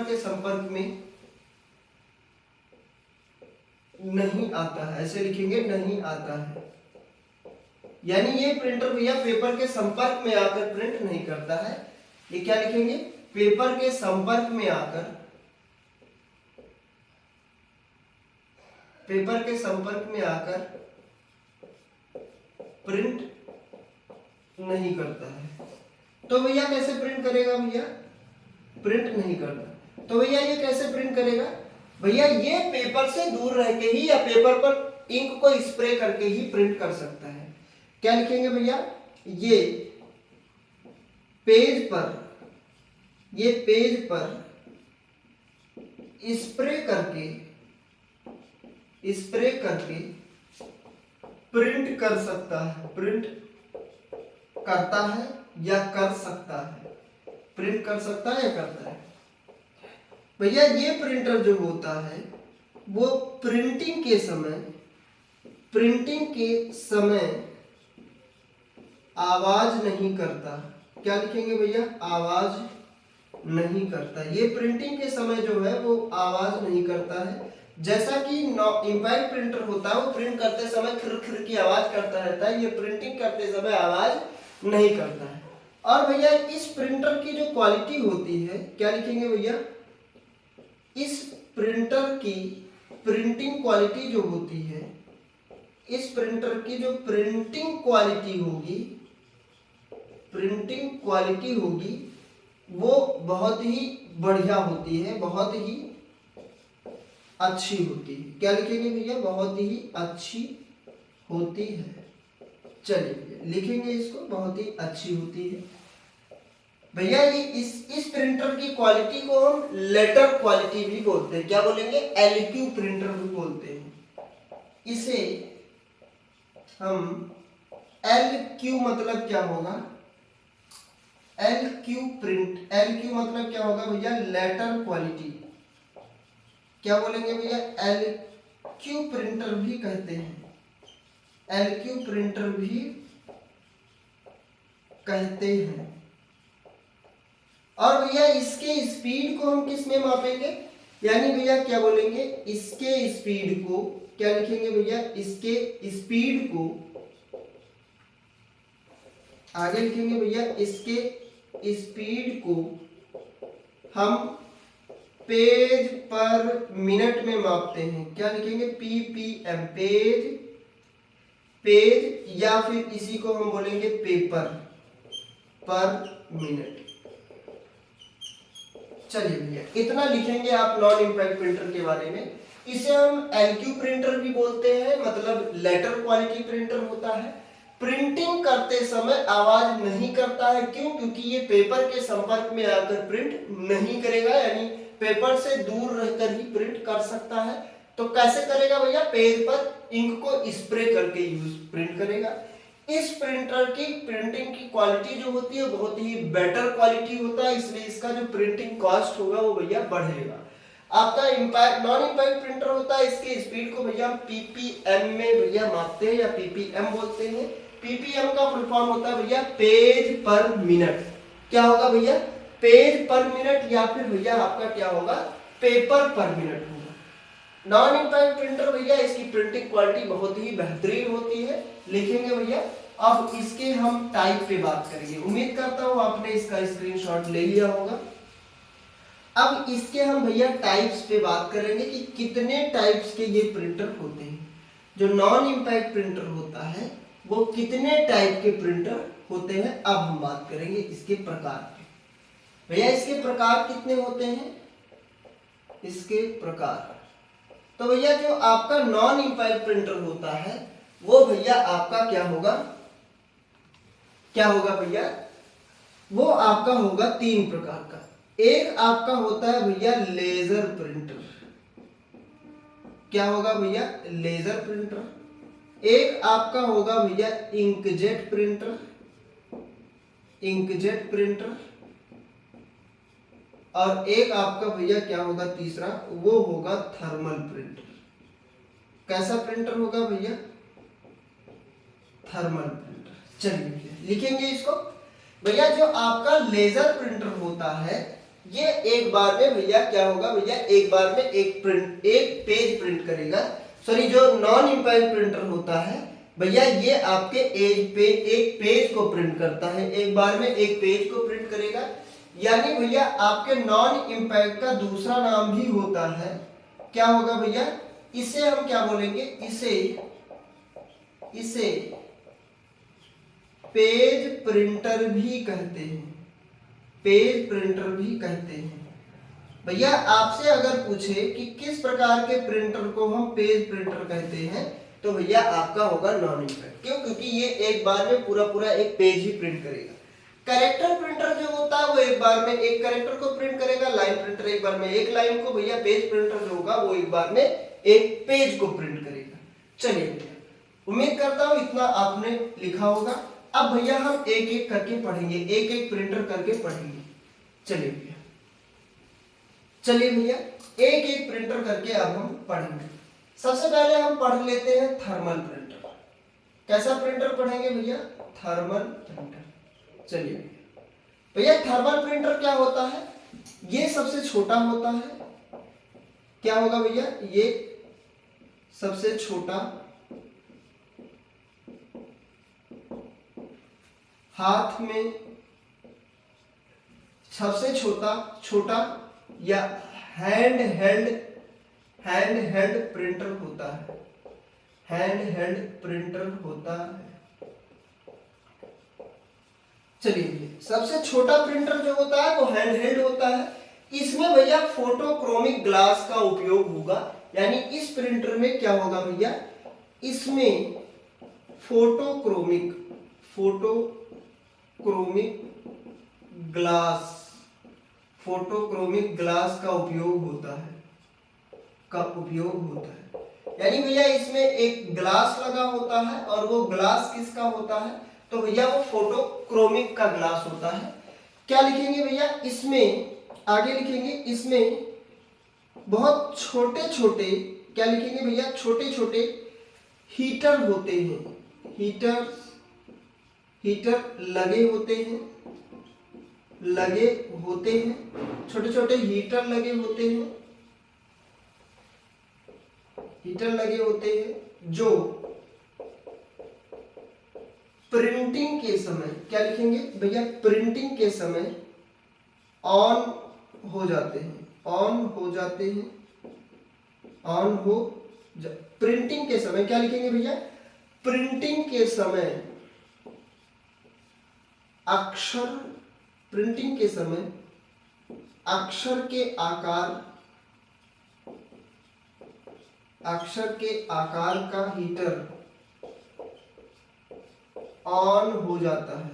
के संपर्क में नहीं आता है, ऐसे लिखेंगे नहीं आता है। यानी ये प्रिंटर भैया पेपर के संपर्क में आकर प्रिंट नहीं करता है। ये क्या लिखेंगे, पेपर के संपर्क में आकर प्रिंट नहीं करता है। तो भैया कैसे प्रिंट करेगा भैया, प्रिंट नहीं करता, तो भैया ये कैसे प्रिंट करेगा, भैया ये पेपर से दूर रह के ही या पेपर पर इंक को स्प्रे करके ही प्रिंट कर सकता है। क्या लिखेंगे भैया, ये पेज पर स्प्रे करके प्रिंट कर सकता है, प्रिंट करता है या कर सकता है, प्रिंट कर सकता है या करता है। भैया ये प्रिंटर जो होता है वो प्रिंटिंग के समय आवाज नहीं करता। क्या लिखेंगे भैया, आवाज नहीं करता। ये प्रिंटिंग के समय जो है वो आवाज नहीं करता है। जैसा कि इंपैक्ट प्रिंटर होता है वो प्रिंट करते समय खिर खिर की आवाज करता रहता है, ये प्रिंटिंग करते समय आवाज नहीं करता है। और भैया इस प्रिंटर की जो क्वालिटी होती है, क्या लिखेंगे भैया, इस प्रिंटर की प्रिंटिंग क्वालिटी जो होती है, इस प्रिंटर की जो प्रिंटिंग क्वालिटी होगी, प्रिंटिंग क्वालिटी होगी वो बहुत ही बढ़िया होती है, बहुत ही अच्छी होती है। क्या लिखेंगे भैया, बहुत ही अच्छी होती है। चलिए भैया लिखेंगे इसको, बहुत ही अच्छी होती है। भैया ये इस प्रिंटर की क्वालिटी को हम लेटर क्वालिटी भी बोलते हैं। क्या बोलेंगे, एलक्यू प्रिंटर भी बोलते हैं। इसे हम एलक्यू मतलब क्या होगा, एलक्यू प्रिंट, एलक्यू मतलब क्या होगा भैया, लेटर क्वालिटी। क्या बोलेंगे भैया, एलक्यू प्रिंटर भी कहते हैं, एलक्यू प्रिंटर भी कहते हैं। और भैया इसके स्पीड को हम किस में मापेंगे, यानी भैया क्या बोलेंगे, इसके स्पीड को क्या लिखेंगे भैया, इसके स्पीड को आगे लिखेंगे भैया, इसके स्पीड को हम पेज पर मिनट में मापते हैं। क्या लिखेंगे, पीपीएम, पेज, पेज या फिर इसी को हम बोलेंगे पेपर पर मिनट। चलिए भैया इतना लिखेंगे आप नॉन इंपैक्ट प्रिंटर के बारे में। इसे हम एलक्यू प्रिंटर भी बोलते हैं, मतलब लेटर क्वालिटी प्रिंटर होता है। प्रिंटिंग करते समय आवाज नहीं करता है, क्यों, क्योंकि ये पेपर के संपर्क में आकर प्रिंट नहीं करेगा, यानी पेपर से दूर रहकर ही प्रिंट कर सकता है। तो कैसे करेगा भैया, पेज पर इंक को स्प्रे करके यूज प्रिंट करेगा। इस प्रिंटर की प्रिंटिंग की क्वालिटी जो होती है बहुत ही बेटर क्वालिटी होता है, इसलिए इसका जो प्रिंटिंग कॉस्ट होगा वो भैया बढ़ेगा। आपका इंपैक्ट नॉन इंपैक्ट प्रिंटर होता है, इसके स्पीड को भैया हम पीपीएम में भैया मापते हैं या पीपीएम बोलते हैं। पीपीएम का फुल फॉर्म होता है भैया पेज पर मिनट। क्या होगा भैया, पेज पर मिनट या फिर भैया आपका क्या होगा, पेपर पर मिनट होगा। नॉन इंपैक्ट प्रिंटर भैया इसकी प्रिंटिंग क्वालिटी बहुत ही बेहतरीन होती है। लिखेंगे भैया, अब इसके हम टाइप पे बात करेंगे। उम्मीद करता हूं आपने इसका स्क्रीनशॉट ले लिया होगा। अब इसके हम भैया टाइप्स पे बात करेंगे कि कितने टाइप्स के ये प्रिंटर होते हैं। जो नॉन इंपैक्ट प्रिंटर होता है वो कितने टाइप के प्रिंटर होते हैं, अब हम बात करेंगे इसके प्रकार पे। भैया इसके प्रकार कितने होते हैं, इसके प्रकार, तो भैया जो आपका नॉन इंपैक्ट प्रिंटर होता है वो भैया आपका क्या होगा, क्या होगा भैया, वो आपका होगा 3 प्रकार का। एक आपका होता है भैया लेजर प्रिंटर। क्या होगा भैया, लेजर प्रिंटर। एक आपका होगा भैया इंकजेट प्रिंटर, इंकजेट प्रिंटर। और एक आपका भैया क्या होगा तीसरा, वो होगा थर्मल प्रिंटर। कैसा प्रिंटर होगा भैया, थर्मल प्रिंटर। चलिए लिखेंगे इसको। भैया जो आपका लेजर प्रिंटर होता है ये एक बार में भैया क्या होगा भैया, एक बार में एक पेज प्रिंट करेगा। सॉरी, जो नॉन इंपैक्ट प्रिंटर होता है भैया ये आपके एक पेज को प्रिंट करता है, एक बार में एक पेज को प्रिंट करेगा। यानी भैया आपके नॉन इंपैक्ट का दूसरा नाम भी होता है, क्या होगा भैया, इसे हम क्या बोलेंगे, इसे पेज प्रिंटर भी कहते हैं, पेज प्रिंटर भी कहते हैं। भैया आपसे अगर पूछे कि किस प्रकार के प्रिंटर को हम पेज प्रिंटर कहते हैं तो भैया आपका होगा नॉन इंपैक्ट। क्यों, क्योंकि ये एक बार में पूरा एक पेज ही प्रिंट करेगा। कैरेक्टर प्रिंटर जो होता है वो एक बार में एक कैरेक्टर को प्रिंट करेगा, लाइन प्रिंटर एक बार में एक लाइन को, भैया पेज प्रिंटर जो होगा वो एक बार में एक पेज को प्रिंट करेगा। चलिए भैया उम्मीद करता हूं इतना आपने लिखा होगा। अब भैया हम एक एक करके पढ़ेंगे, एक एक प्रिंटर करके पढ़ेंगे। चलिए भैया, चलिए भैया एक एक प्रिंटर करके अब हम पढ़ेंगे। सबसे पहले हम पढ़ लेते हैं थर्मल प्रिंटर। कैसा प्रिंटर पढ़ेंगे भैया, थर्मल प्रिंटर। चलिए भैया थर्मल प्रिंटर क्या होता है, ये सबसे छोटा होता है। क्या होगा भैया, ये सबसे छोटा, हाथ में सबसे छोटा या हैंड हेल्ड प्रिंटर होता है, हैंड हेल्ड प्रिंटर होता है। चलिए, सबसे छोटा प्रिंटर जो होता है वो हैंड हेल्ड होता है। इसमें भैया फोटोक्रोमिक ग्लास का उपयोग होगा, यानी इस प्रिंटर में क्या होगा भैया, इसमें फोटोक्रोमिक ग्लास का उपयोग होता है, यानी भैया इसमें एक ग्लास लगा होता है और वो ग्लास किसका होता है, तो भैया वो फोटोक्रोमिक का ग्लास होता है। क्या लिखेंगे भैया इसमें, आगे लिखेंगे इसमें बहुत छोटे छोटे, क्या लिखेंगे भैया, छोटे छोटे हीटर होते हैं, हीटर लगे होते हैं, छोटे छोटे हीटर लगे होते हैं जो प्रिंटिंग के समय, क्या लिखेंगे भैया, प्रिंटिंग के समय ऑन हो जाते हैं, प्रिंटिंग के समय, क्या लिखेंगे भैया, प्रिंटिंग के समय अक्षर, प्रिंटिंग के समय अक्षर के आकार का हीटर ऑन हो जाता है,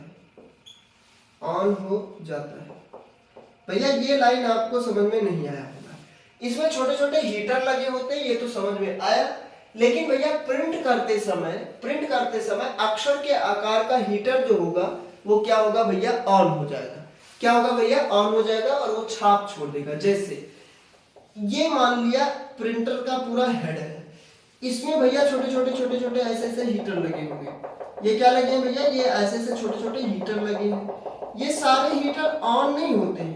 भैया ये लाइन आपको समझ में नहीं आया होगा। इसमें छोटे छोटे हीटर लगे होते हैं, ये तो समझ में आया, लेकिन भैया प्रिंट करते समय अक्षर के आकार का हीटर जो होगा वो क्या होगा भैया, ऑन हो जाएगा। क्या होगा भैया, ऑन हो जाएगा और वो छाप छोड़ देगा। जैसे ये मान लिया प्रिंटर का पूरा हेड है, इसमें भैया छोटे छोटे ऐसे हीटर लगे होंगे। ये क्या लगे हैं भैया, ये ऐसे छोटे छोटे हीटर लगे हैं। ये सारे हीटर ऑन नहीं होते हैं,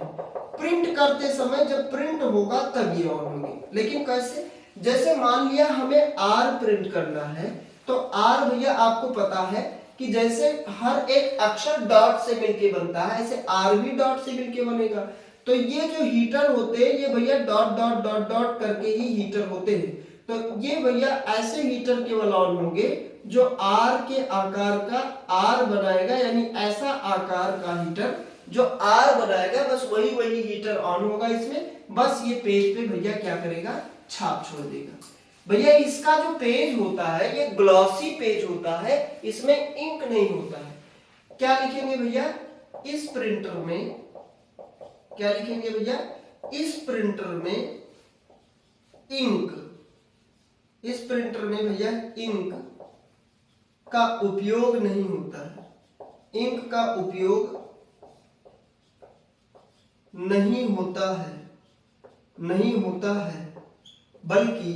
प्रिंट करते समय जब प्रिंट होगा तब ये ऑन होंगे। लेकिन कैसे, जैसे मान लिया हमें आर प्रिंट करना है, तो आर भैया आपको पता है कि जैसे हर एक अक्षर डॉट से मिलके बनता है, ऐसे आर भी डॉट से मिलके बनेगा। तो ये जो हीटर होते हैं ये भैया डॉट करके ही हीटर होते हैं। तो ये भैया ऐसे हीटर केवल ऑन होंगे जो आर के आकार का आर बनाएगा, यानी ऐसा आकार का हीटर जो आर बनाएगा, बस वही हीटर ऑन होगा इसमें। बस ये पेज पे भैया क्या करेगा, छाप छोड़ देगा। भैया इसका जो पेज होता है ये ग्लॉसी पेज होता है, इसमें इंक नहीं होता है। क्या लिखेंगे भैया, इस प्रिंटर में, क्या लिखेंगे भैया, इस प्रिंटर में इंक, इस प्रिंटर में भैया इंक का उपयोग नहीं होता है, इंक का उपयोग नहीं होता है, बल्कि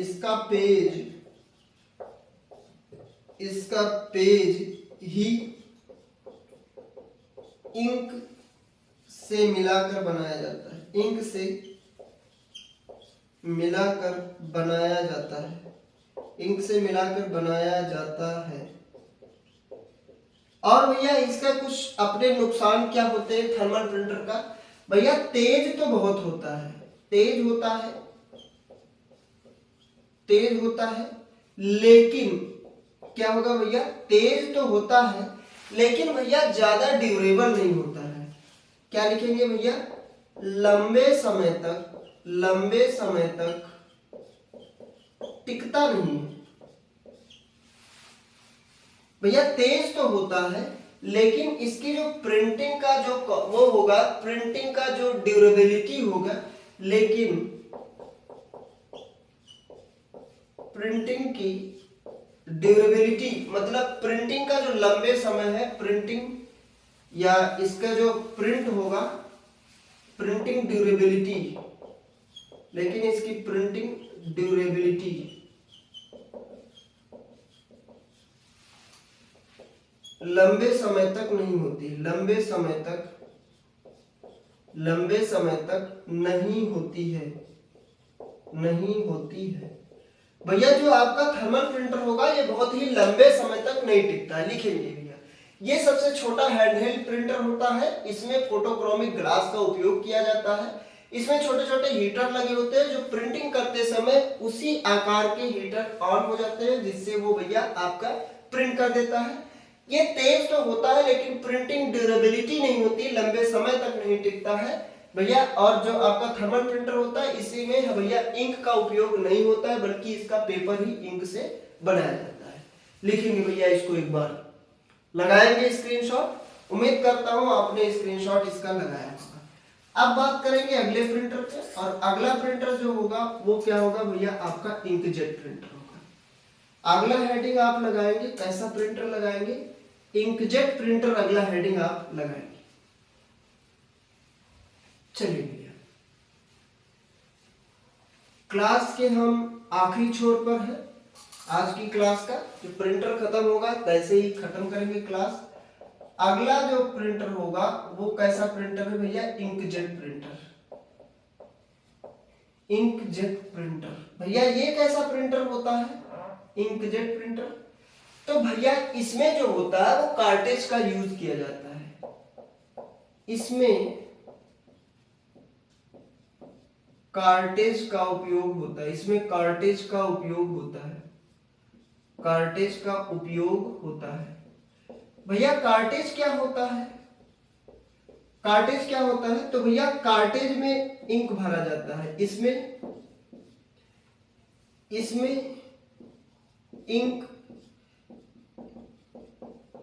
इसका पेज ही इंक से मिलाकर बनाया जाता है, इंक से मिलाकर बनाया जाता है, इंक से मिलाकर बनाया जाता है। और भैया इसका कुछ अपने नुकसान क्या होते हैं थर्मल प्रिंटर का, भैया तेज तो बहुत होता है, तेज होता है, लेकिन क्या होगा भैया, तेज तो होता है लेकिन भैया ज्यादा ड्यूरेबल नहीं होता है। क्या लिखेंगे भैया, लंबे समय तक टिकता नहीं है। भैया तेज तो होता है लेकिन इसकी जो प्रिंटिंग का जो वो होगा, प्रिंटिंग का जो ड्यूरेबिलिटी होगा, लेकिन प्रिंटिंग की ड्यूरेबिलिटी मतलब प्रिंटिंग का जो लंबे समय है, प्रिंटिंग या इसका जो प्रिंट होगा, प्रिंटिंग ड्यूरेबिलिटी, लेकिन इसकी प्रिंटिंग ड्यूरेबिलिटी लंबे समय तक नहीं होती, लंबे समय तक नहीं होती है। भैया जो आपका थर्मल प्रिंटर होगा ये बहुत ही लंबे समय तक नहीं टिकता है। लिखेंगे भैया ये सबसे छोटा हैंडहेल्ड प्रिंटर होता है। इसमें फोटोक्रोमिक ग्लास का उपयोग किया जाता है। इसमें छोटे छोटे हीटर लगे होते हैं जो प्रिंटिंग करते समय उसी आकार के हीटर ऑन हो जाते हैं, जिससे वो भैया आपका प्रिंट कर देता है। ये तेज तो होता है लेकिन प्रिंटिंग ड्यूरेबिलिटी नहीं होती, लंबे समय तक नहीं टिकता है भैया। और जो आपका थर्मल प्रिंटर होता है इसी में भैया इंक का उपयोग नहीं होता है, बल्कि इसका पेपर ही इंक से बनाया जाता है। लिखेंगे भैया इसको एक बार, लगाएंगे स्क्रीनशॉट। उम्मीद करता हूं आपने स्क्रीनशॉट इसका लगाया होगा। अब बात करेंगे अगले प्रिंटर पे, और अगला प्रिंटर जो होगा वो क्या होगा भैया, आपका इंकजेट प्रिंटर होगा। अगला हेडिंग आप लगाएंगे, कैसा प्रिंटर लगाएंगे, इंकजेट प्रिंटर अगला हेडिंग आप लगाएंगे। चलिए भैया, क्लास के हम आखिरी छोर पर है। आज की क्लास का जो प्रिंटर खत्म होगा तैसे ही खत्म करेंगे क्लास। अगला जो प्रिंटर होगा वो कैसा प्रिंटर है भैया, इंकजेट प्रिंटर। इंकजेट प्रिंटर भैया ये कैसा प्रिंटर होता है, इंकजेट प्रिंटर। तो भैया इसमें जो होता है वो कार्टेज का यूज किया जाता है। इसमें कार्टेज का उपयोग होता है, इसमें कार्टेज का उपयोग होता है, कार्टेज का उपयोग होता है। भैया कार्टेज क्या होता है, कार्टेज क्या होता है, तो भैया कार्टेज में इंक भरा जाता है। इसमें इंक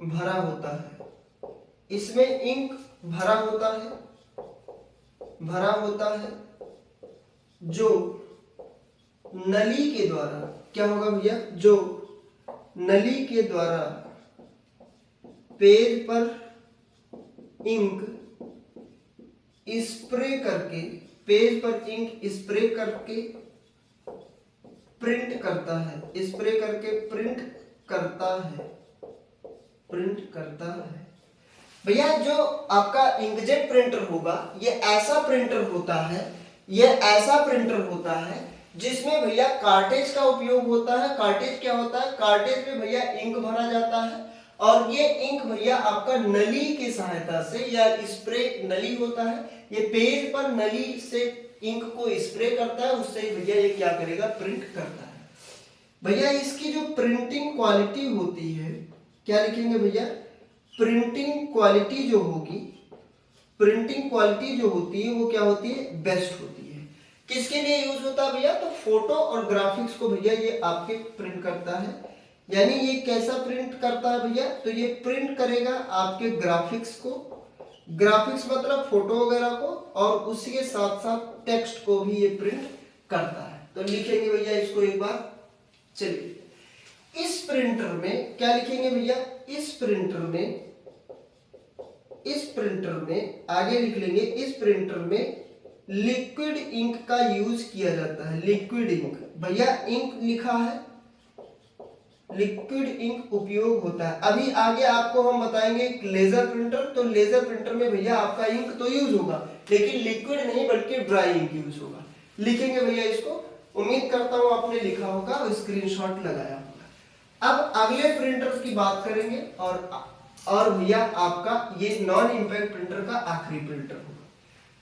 भरा होता है, इसमें इंक भरा होता है, जो नली के द्वारा क्या होगा भैया, जो नली के द्वारा पेज पर इंक स्प्रे करके, पेज पर इंक स्प्रे करके प्रिंट करता है, स्प्रे करके प्रिंट करता है। भैया जो आपका इंकजेट प्रिंटर होगा ये ऐसा प्रिंटर होता है, जिसमें भैया कार्टेज का उपयोग होता है। कार्टेज क्या होता है, कार्टेज में भैया इंक भरा जाता है, और ये इंक भैया आपका नली की सहायता से, या स्प्रे नली होता है, ये पेज पर नली से इंक को स्प्रे करता है, उससे भैया ये क्या करेगा, प्रिंट करता है। भैया इसकी जो प्रिंटिंग क्वालिटी होती है, क्या लिखेंगे भैया, प्रिंटिंग क्वालिटी जो होगी, प्रिंटिंग क्वालिटी जो होती है वो क्या होती है, बेस्ट होती है। किसके लिए यूज होता है भैया, तो फोटो और ग्राफिक्स को भैया ये आपके प्रिंट करता है। यानी ये कैसा प्रिंट करता है भैया, तो ये प्रिंट करेगा आपके ग्राफिक्स को, ग्राफिक्स मतलब फोटो वगैरह को, और उसी के साथ साथ टेक्स्ट को भी ये प्रिंट करता है। तो लिखेंगे भैया इसको एक बार। चलिए इस प्रिंटर में क्या लिखेंगे भैया, इस प्रिंटर में आगे लिख लेंगे, इस प्रिंटर में लिक्विड इंक का यूज किया जाता है। लिक्विड इंक भैया, इंक लिखा है, लिक्विड इंक उपयोग होता है। अभी आगे आपको हम बताएंगे लेजर प्रिंटर, तो लेजर प्रिंटर में भैया आपका इंक तो यूज होगा लेकिन लिक्विड नहीं बल्कि ड्राई इंक यूज होगा। लिखेंगे भैया इसको, उम्मीद करता हूं आपने लिखा होगा और स्क्रीनशॉट लगाया होगा। अब अगले प्रिंटर की बात करेंगे, और भैया आपका ये नॉन इंपैक्ट प्रिंटर का आखिरी प्रिंटर होगा।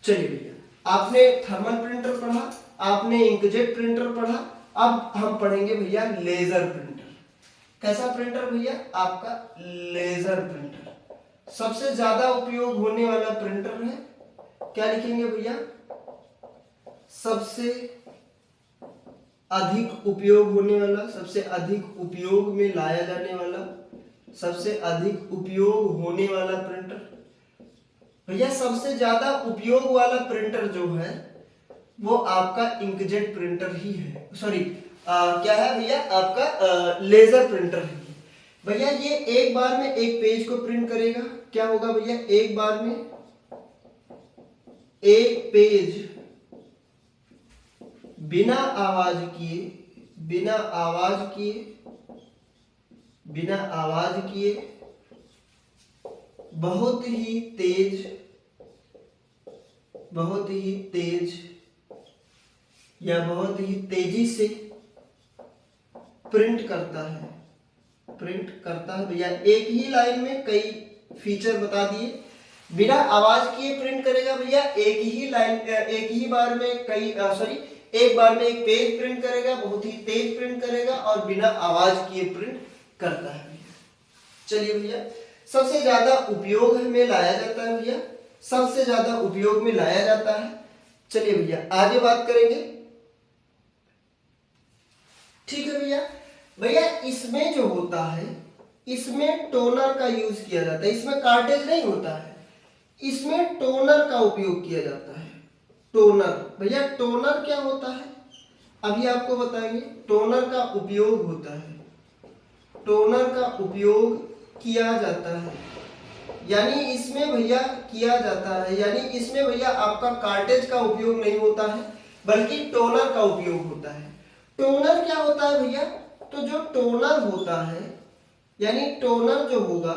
चलिए भैया, आपने थर्मल प्रिंटर पढ़ा, आपने इंकजेट प्रिंटर पढ़ा, अब हम पढ़ेंगे भैया लेजर प्रिंटर। कैसा प्रिंटर भैया, आपका लेजर प्रिंटर सबसे ज्यादा उपयोग होने वाला प्रिंटर है। क्या लिखेंगे भैया, सबसे अधिक उपयोग होने वाला, सबसे अधिक उपयोग में लाया जाने वाला, सबसे अधिक उपयोग होने वाला प्रिंटर। भैया सबसे ज्यादा उपयोग वाला प्रिंटर जो है वो आपका इंकजेट प्रिंटर ही है, सॉरी क्या है भैया, आपका लेजर प्रिंटर है। भैया ये एक बार में एक पेज को प्रिंट करेगा। क्या होगा भैया, एक बार में एक पेज बिना आवाज किए बहुत ही तेज या बहुत ही तेजी से प्रिंट करता है भैया। एक ही लाइन में कई फीचर बता दिए। बिना आवाज किए प्रिंट करेगा भैया, एक ही लाइन एक ही बार में कई एक बार में एक पेज प्रिंट करेगा, बहुत ही तेज प्रिंट करेगा और बिना आवाज किए प्रिंट करता है भैया। चलिए भैया, सबसे ज्यादा उपयोग में लाया जाता है भैया, सबसे ज्यादा उपयोग में लाया जाता है। चलिए भैया आगे बात करेंगे। ठीक है भैया। भैया इसमें जो होता है, इसमें टोनर का यूज किया जाता है, इसमें कार्टेज नहीं होता है, इसमें टोनर का उपयोग किया जाता है। टोनर भैया, टोनर क्या होता है अभी आपको बताएंगे। टोनर का उपयोग होता है, टोनर का उपयोग किया जाता है, यानी इसमें भैया किया जाता है, यानी इसमें भैया आपका कार्टेज का उपयोग नहीं होता है बल्कि टोनर का उपयोग होता है। टोनर क्या होता है भैया, तो जो टोनर होता है यानी टोनर जो होगा,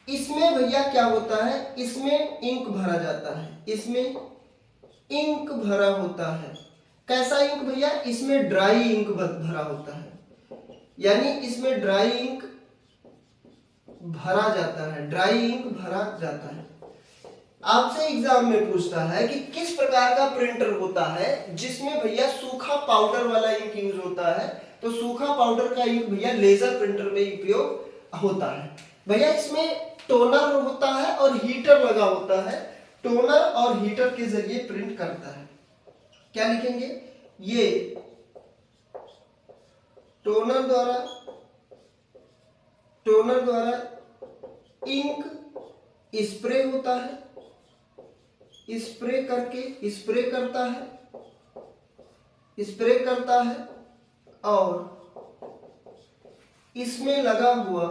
इसमें भैया क्या होता है, इसमें इंक भरा जाता है, इसमें इंक भरा होता है। कैसा इंक भैया, इसमें ड्राई इंक भरा होता है, यानी इसमें ड्राई इंक भरा जाता है, ड्राई इंक भरा जाता है। आपसे एग्जाम में पूछता है कि किस प्रकार का प्रिंटर होता है जिसमें भैया सूखा पाउडर वाला इंक यूज होता है, तो सूखा पाउडर का इंक भैया लेजर प्रिंटर में उपयोग होता है। भैया इसमें टोनर होता है और हीटर लगा होता है, टोनर और हीटर के जरिए प्रिंट करता है। क्या लिखेंगे, ये टोनर द्वारा इंक स्प्रे होता है, स्प्रे करता है और इसमें लगा हुआ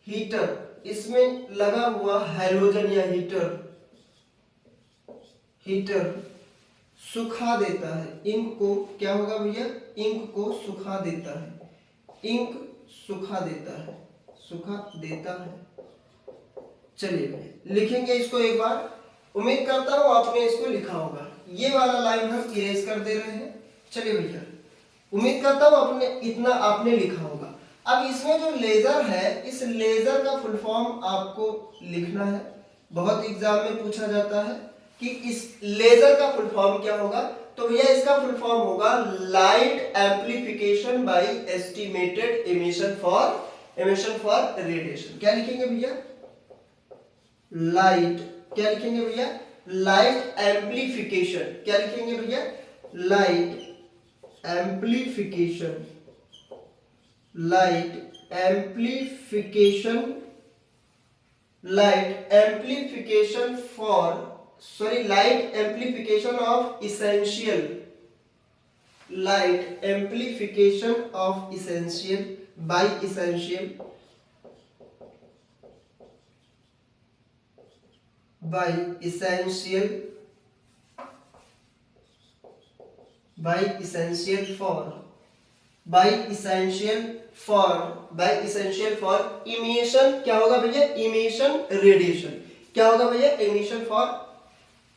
हीटर, इसमें लगा हुआ हैलोजन या हीटर सुखा देता है। इंक को क्या होगा भैया, इंक को सुखा देता है, इंक सुखा देता है। चलिए भैया लिखेंगे इसको एक बार, उम्मीद करता हूं आपने इसको लिखा होगा। ये वाला लाइन हम इरेज कर दे रहे हैं। चलिए भैया, उम्मीद करता हूं इतना आपने लिखा होगा। अब इसमें जो लेजर है, इस लेजर का फुल फॉर्म आपको लिखना है, बहुत एग्जाम में पूछा जाता है कि इस लेजर का फुल फॉर्म क्या होगा। तो भैया इसका फुल फॉर्म होगा light amplification by estimated emission for radiation. क्या लिखेंगे भैया, लाइट, क्या लिखेंगे भैया, लाइट एम्प्लीफिकेशन। क्या लिखेंगे भैया, light amplification of essential for emission. क्या होगा भैया, इमिशन रेडिएशन। क्या होगा भैया, emission for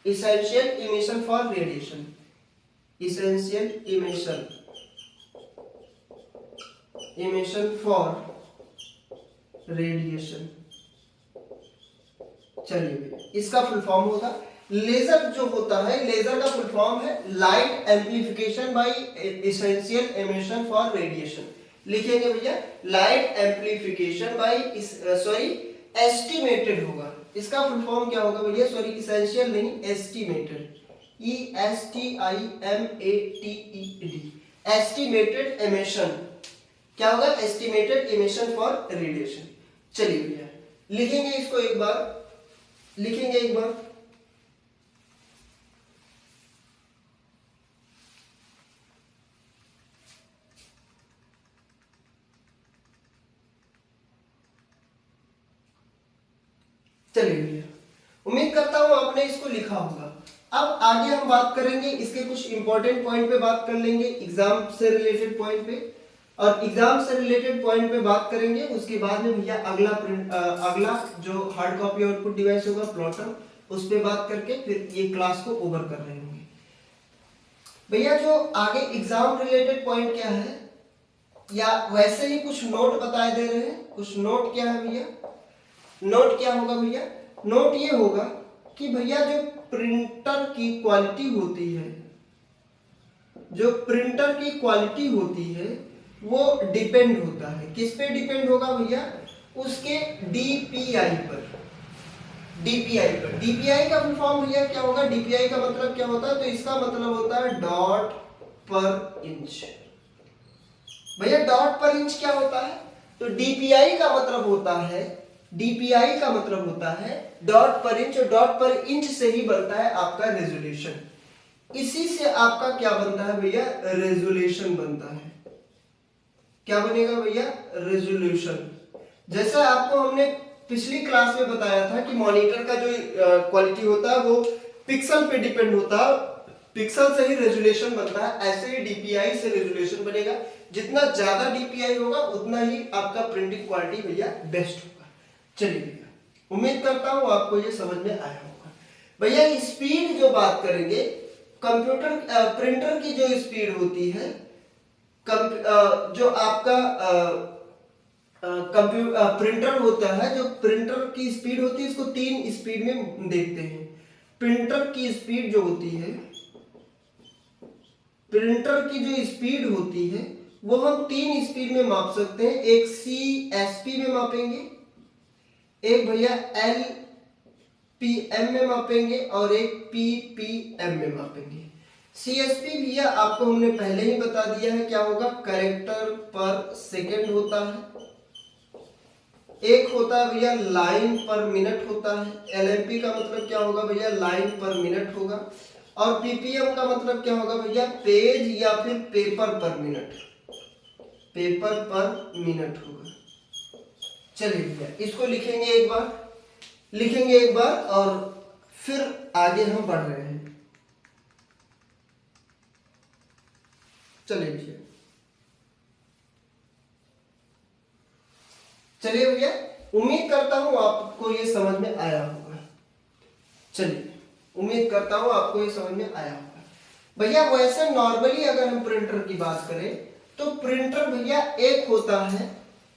essential emission for radiation, essential emission for radiation। चलिए इसका फुल फॉर्म होगा, लेजर जो होता है, लेजर का फुल फॉर्म है light amplification by essential emission for radiation. लिखेंगे भैया लाइट एम्प्लीफिकेशन बाय एस्टिमेटेड होगा। इसका फुल फॉर्म क्या होगा भैया, एसेंशियल नहीं, एस्टिमेटेड, ESTIMATED, एस्टिमेटेड एमिशन। क्या होगा, एस्टिमेटेड एमिशन फॉर रेडिएशन। चलिए भैया लिखेंगे इसको एक बार, चलिए भैया उम्मीद करता हूं आपने इसको लिखा होगा। अब आगे हम बात करेंगे, इसके कुछ इंपॉर्टेंट पॉइंट पे बात कर लेंगे, एग्जाम से रिलेटेड पॉइंट पे, और एग्जाम से रिलेटेड पॉइंट पे बात करेंगे। उसके बाद में भैया अगला जो हार्ड कॉपी आउटपुट डिवाइस होगा प्लॉटर, उस पे बात करके फिर ये क्लास को ओवर कर रहे होंगे। भैया जो आगे एग्जाम रिलेटेड पॉइंट क्या है, या वैसे ही कुछ नोट बताए दे रहे हैं। कुछ नोट क्या है भैया, नोट क्या होगा भैया, नोट ये होगा कि भैया जो प्रिंटर की क्वालिटी होती है, जो प्रिंटर की क्वालिटी होती है वो डिपेंड होता है, किस पे डिपेंड होगा भैया, उसके डीपीआई पर। डीपीआई पर, डीपीआई का फुल फॉर्म भैया क्या होगा, डीपीआई का मतलब क्या होता है, तो इसका मतलब होता है डॉट पर इंच। भैया डॉट पर इंच क्या होता है, तो डीपीआई का मतलब होता है, डीपीआई का मतलब होता है डॉट पर इंच, और डॉट पर इंच से ही बनता है आपका रेजोल्यूशन। इसी से आपका क्या बनता है भैया, रेजोल्यूशन बनता है। क्या बनेगा भैया, रेजोल्यूशन। जैसा आपको हमने पिछली क्लास में बताया था कि मॉनिटर का जो क्वालिटी होता है वो पिक्सल पे डिपेंड होता है, पिक्सल से ही रेजोल्यूशन बनता है, ऐसे ही डीपीआई से रेजोल्यूशन बनेगा। जितना ज्यादा डीपीआई होगा उतना ही आपका प्रिंटिंग क्वालिटी भैया बेस्ट होगा। चलिए भैया, उम्मीद करता हूं आपको ये समझ में आया होगा। भैया स्पीड जो बात करेंगे, कंप्यूटर प्रिंटर की जो स्पीड होती है, जो आपका प्रिंटर होता है, जो प्रिंटर की स्पीड होती है, इसको तीन स्पीड में देखते हैं। प्रिंटर की स्पीड जो होती है, प्रिंटर की जो स्पीड होती है वो हम तीन स्पीड में माप सकते हैं। एक CSP में मापेंगे, एक भैया LPM में मापेंगे, और एक PPM में मापेंगे। CSP भैया आपको हमने पहले ही बता दिया है क्या होगा, कैरेक्टर पर सेकेंड होता है। एक होता है भैया लाइन पर मिनट होता है। LMP का मतलब क्या होगा भैया, लाइन पर मिनट होगा। और PPM का मतलब क्या होगा भैया, पेज या फिर पेपर पर मिनट, पेपर पर मिनट होगा। चलिए भैया इसको लिखेंगे एक बार, लिखेंगे एक बार और फिर आगे हम बढ़ रहे हैं। चलिए भैया, चलिए भैया, उम्मीद करता हूं आपको ये समझ में आया होगा। चलिए उम्मीद करता हूं आपको ये समझ में आया होगा। भैया वैसे नॉर्मली अगर हम प्रिंटर की बात करें तो प्रिंटर भैया एक होता है।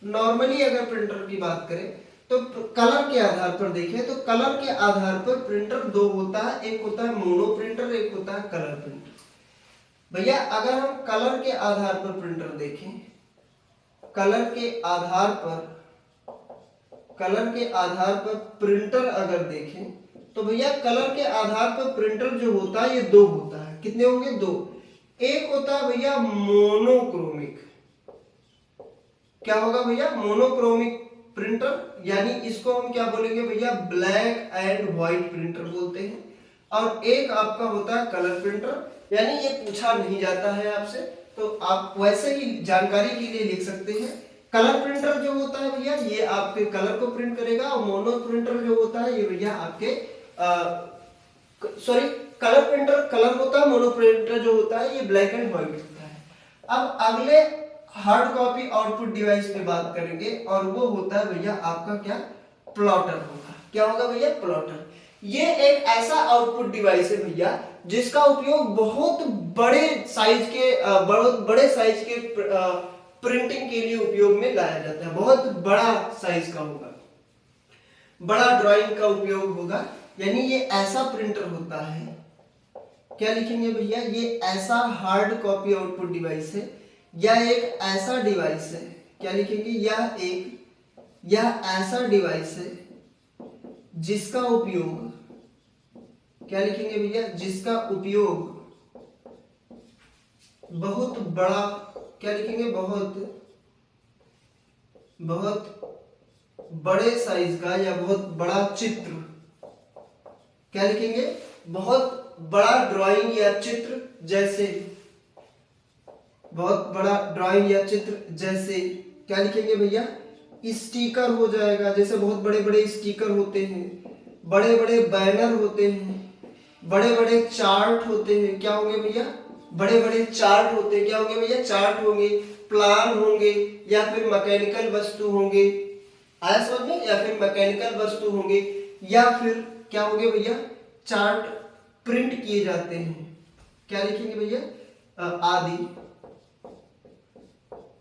नॉर्मली अगर प्रिंटर की बात करें तो कलर के आधार पर देखें तो कलर के आधार पर प्रिंटर दो होता है, एक होता है मोनो प्रिंटर, एक होता है कलर प्रिंटर। भैया अगर हम कलर के आधार पर प्रिंटर देखें, कलर के आधार पर, कलर के आधार पर प्रिंटर अगर देखें तो भैया कलर के आधार पर प्रिंटर जो होता है ये दो होता है। कितने होंगे, दो। एक होता है भैया मोनोक्रोमिक, क्या होगा भैया, मोनोक्रोमिक प्रिंटर, यानी इसको हम क्या बोलेंगे भैया, ब्लैक एंड व्हाइट प्रिंटर बोलते हैं। और एक आपका होता है कलर प्रिंटर, यानी ये पूछा नहीं जाता है आपसे, तो आप वैसे ही जानकारी के लिए लिख सकते हैं। कलर प्रिंटर जो होता है भैया ये आपके कलर को प्रिंट करेगा, और मोनो प्रिंटर जो होता है ये भैया आपके सॉरी कलर प्रिंटर कलर होता है, मोनो प्रिंटर जो होता है ये ब्लैक एंड व्हाइट होता है। अब अगले हार्ड कॉपी आउटपुट डिवाइस पे बात करेंगे, और वो होता है भैया आपका क्या, प्लॉटर होगा। क्या होगा भैया, प्लॉटर। ये एक ऐसा आउटपुट डिवाइस है भैया जिसका उपयोग बहुत बड़े साइज के बहुत बड़े साइज के प्रिंटिंग के लिए उपयोग में लाया जाता है। बहुत बड़ा साइज का होगा, बड़ा ड्राइंग का उपयोग होगा, यानी ये ऐसा प्रिंटर होता है। क्या लिखेंगे भैया, ये ऐसा हार्ड कॉपी आउटपुट डिवाइस है, या एक ऐसा डिवाइस है। क्या लिखेंगे, यह ऐसा डिवाइस है जिसका उपयोग, क्या लिखेंगे भैया, जिसका उपयोग बहुत बड़ा, क्या लिखेंगे, बहुत बड़े साइज का या बहुत बड़ा चित्र, क्या लिखेंगे, बहुत बड़ा ड्राइंग या चित्र जैसे, बहुत बड़ा ड्राइंग या चित्र जैसे, क्या लिखेंगे भैया, स्टिकर हो जाएगा। जैसे बहुत बड़े बड़े स्टिकर होते हैं, बड़े बड़े बैनर होते हैं, बड़े बड़े चार्ट होते हैं। क्या होंगे भैया, बड़े बड़े चार्ट होते हैं। क्या होंगे भैया, चार्ट होंगे, प्लान होंगे, या फिर मैकेनिकल वस्तु होंगे, आया समझ में, या फिर मैकेनिकल वस्तु होंगे, या फिर क्या होंगे भैया, चार्ट प्रिंट किए जाते हैं। क्या लिखेंगे भैया, आदि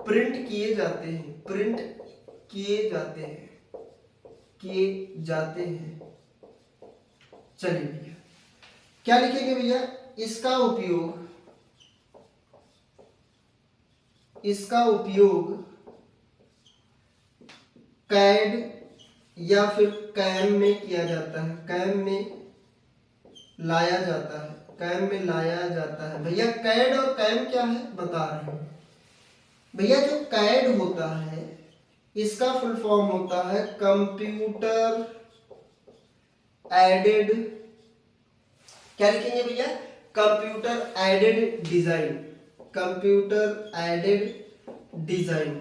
प्रिंट किए जाते हैं, प्रिंट किए जाते हैं, किए जाते हैं। चलिए भैया क्या लिखेंगे भैया, इसका उपयोग, इसका उपयोग कैड या फिर कैम में किया जाता है, कैम में लाया जाता है, कैम में लाया जाता है। भैया कैड और कैम क्या है बता रहे हैं भैया। जो कैड होता है इसका फुल फॉर्म होता है कंप्यूटर एडेड, क्या लिखेंगे भैया, computer aided design, computer aided design.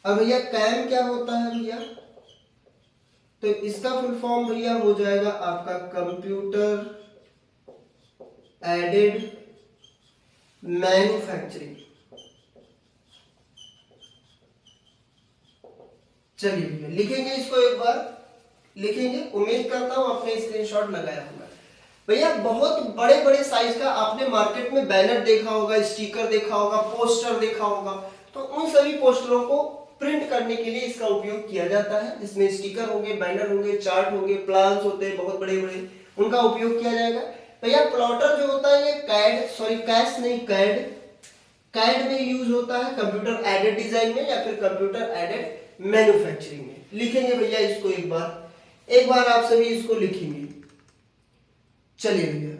अब भैया कैम क्या होता है भैया, तो इसका फुल फॉर्म भैया हो जाएगा आपका कंप्यूटर एडेड मैन्युफैक्चरिंग। चलिए भैया लिखेंगे इसको एक बार, लिखेंगे, उम्मीद करता हूं आपने स्क्रीनशॉट लगाया होगा। भैया बहुत बड़े बड़े साइज का आपने मार्केट में बैनर देखा होगा, स्टिकर देखा होगा, पोस्टर देखा होगा, तो उन सभी पोस्टरों को प्रिंट करने के लिए इसका उपयोग किया जाता है। इसमें स्टिकर होंगे, बैनर होंगे, चार्ट होंगे, प्लान्स होते हैं बहुत बड़े बड़े, उनका उपयोग किया जाएगा। भैया प्लॉटर जो होता है ये कैड, सॉरी कैश नहीं, कैड, कैड में यूज होता है कंप्यूटर एडेड डिजाइन में या फिर कंप्यूटर एडेड मैन्युफैक्चरिंग में। लिखेंगे भैया इसको एक बार आप सभी इसको लिखेंगे। चलिए भैया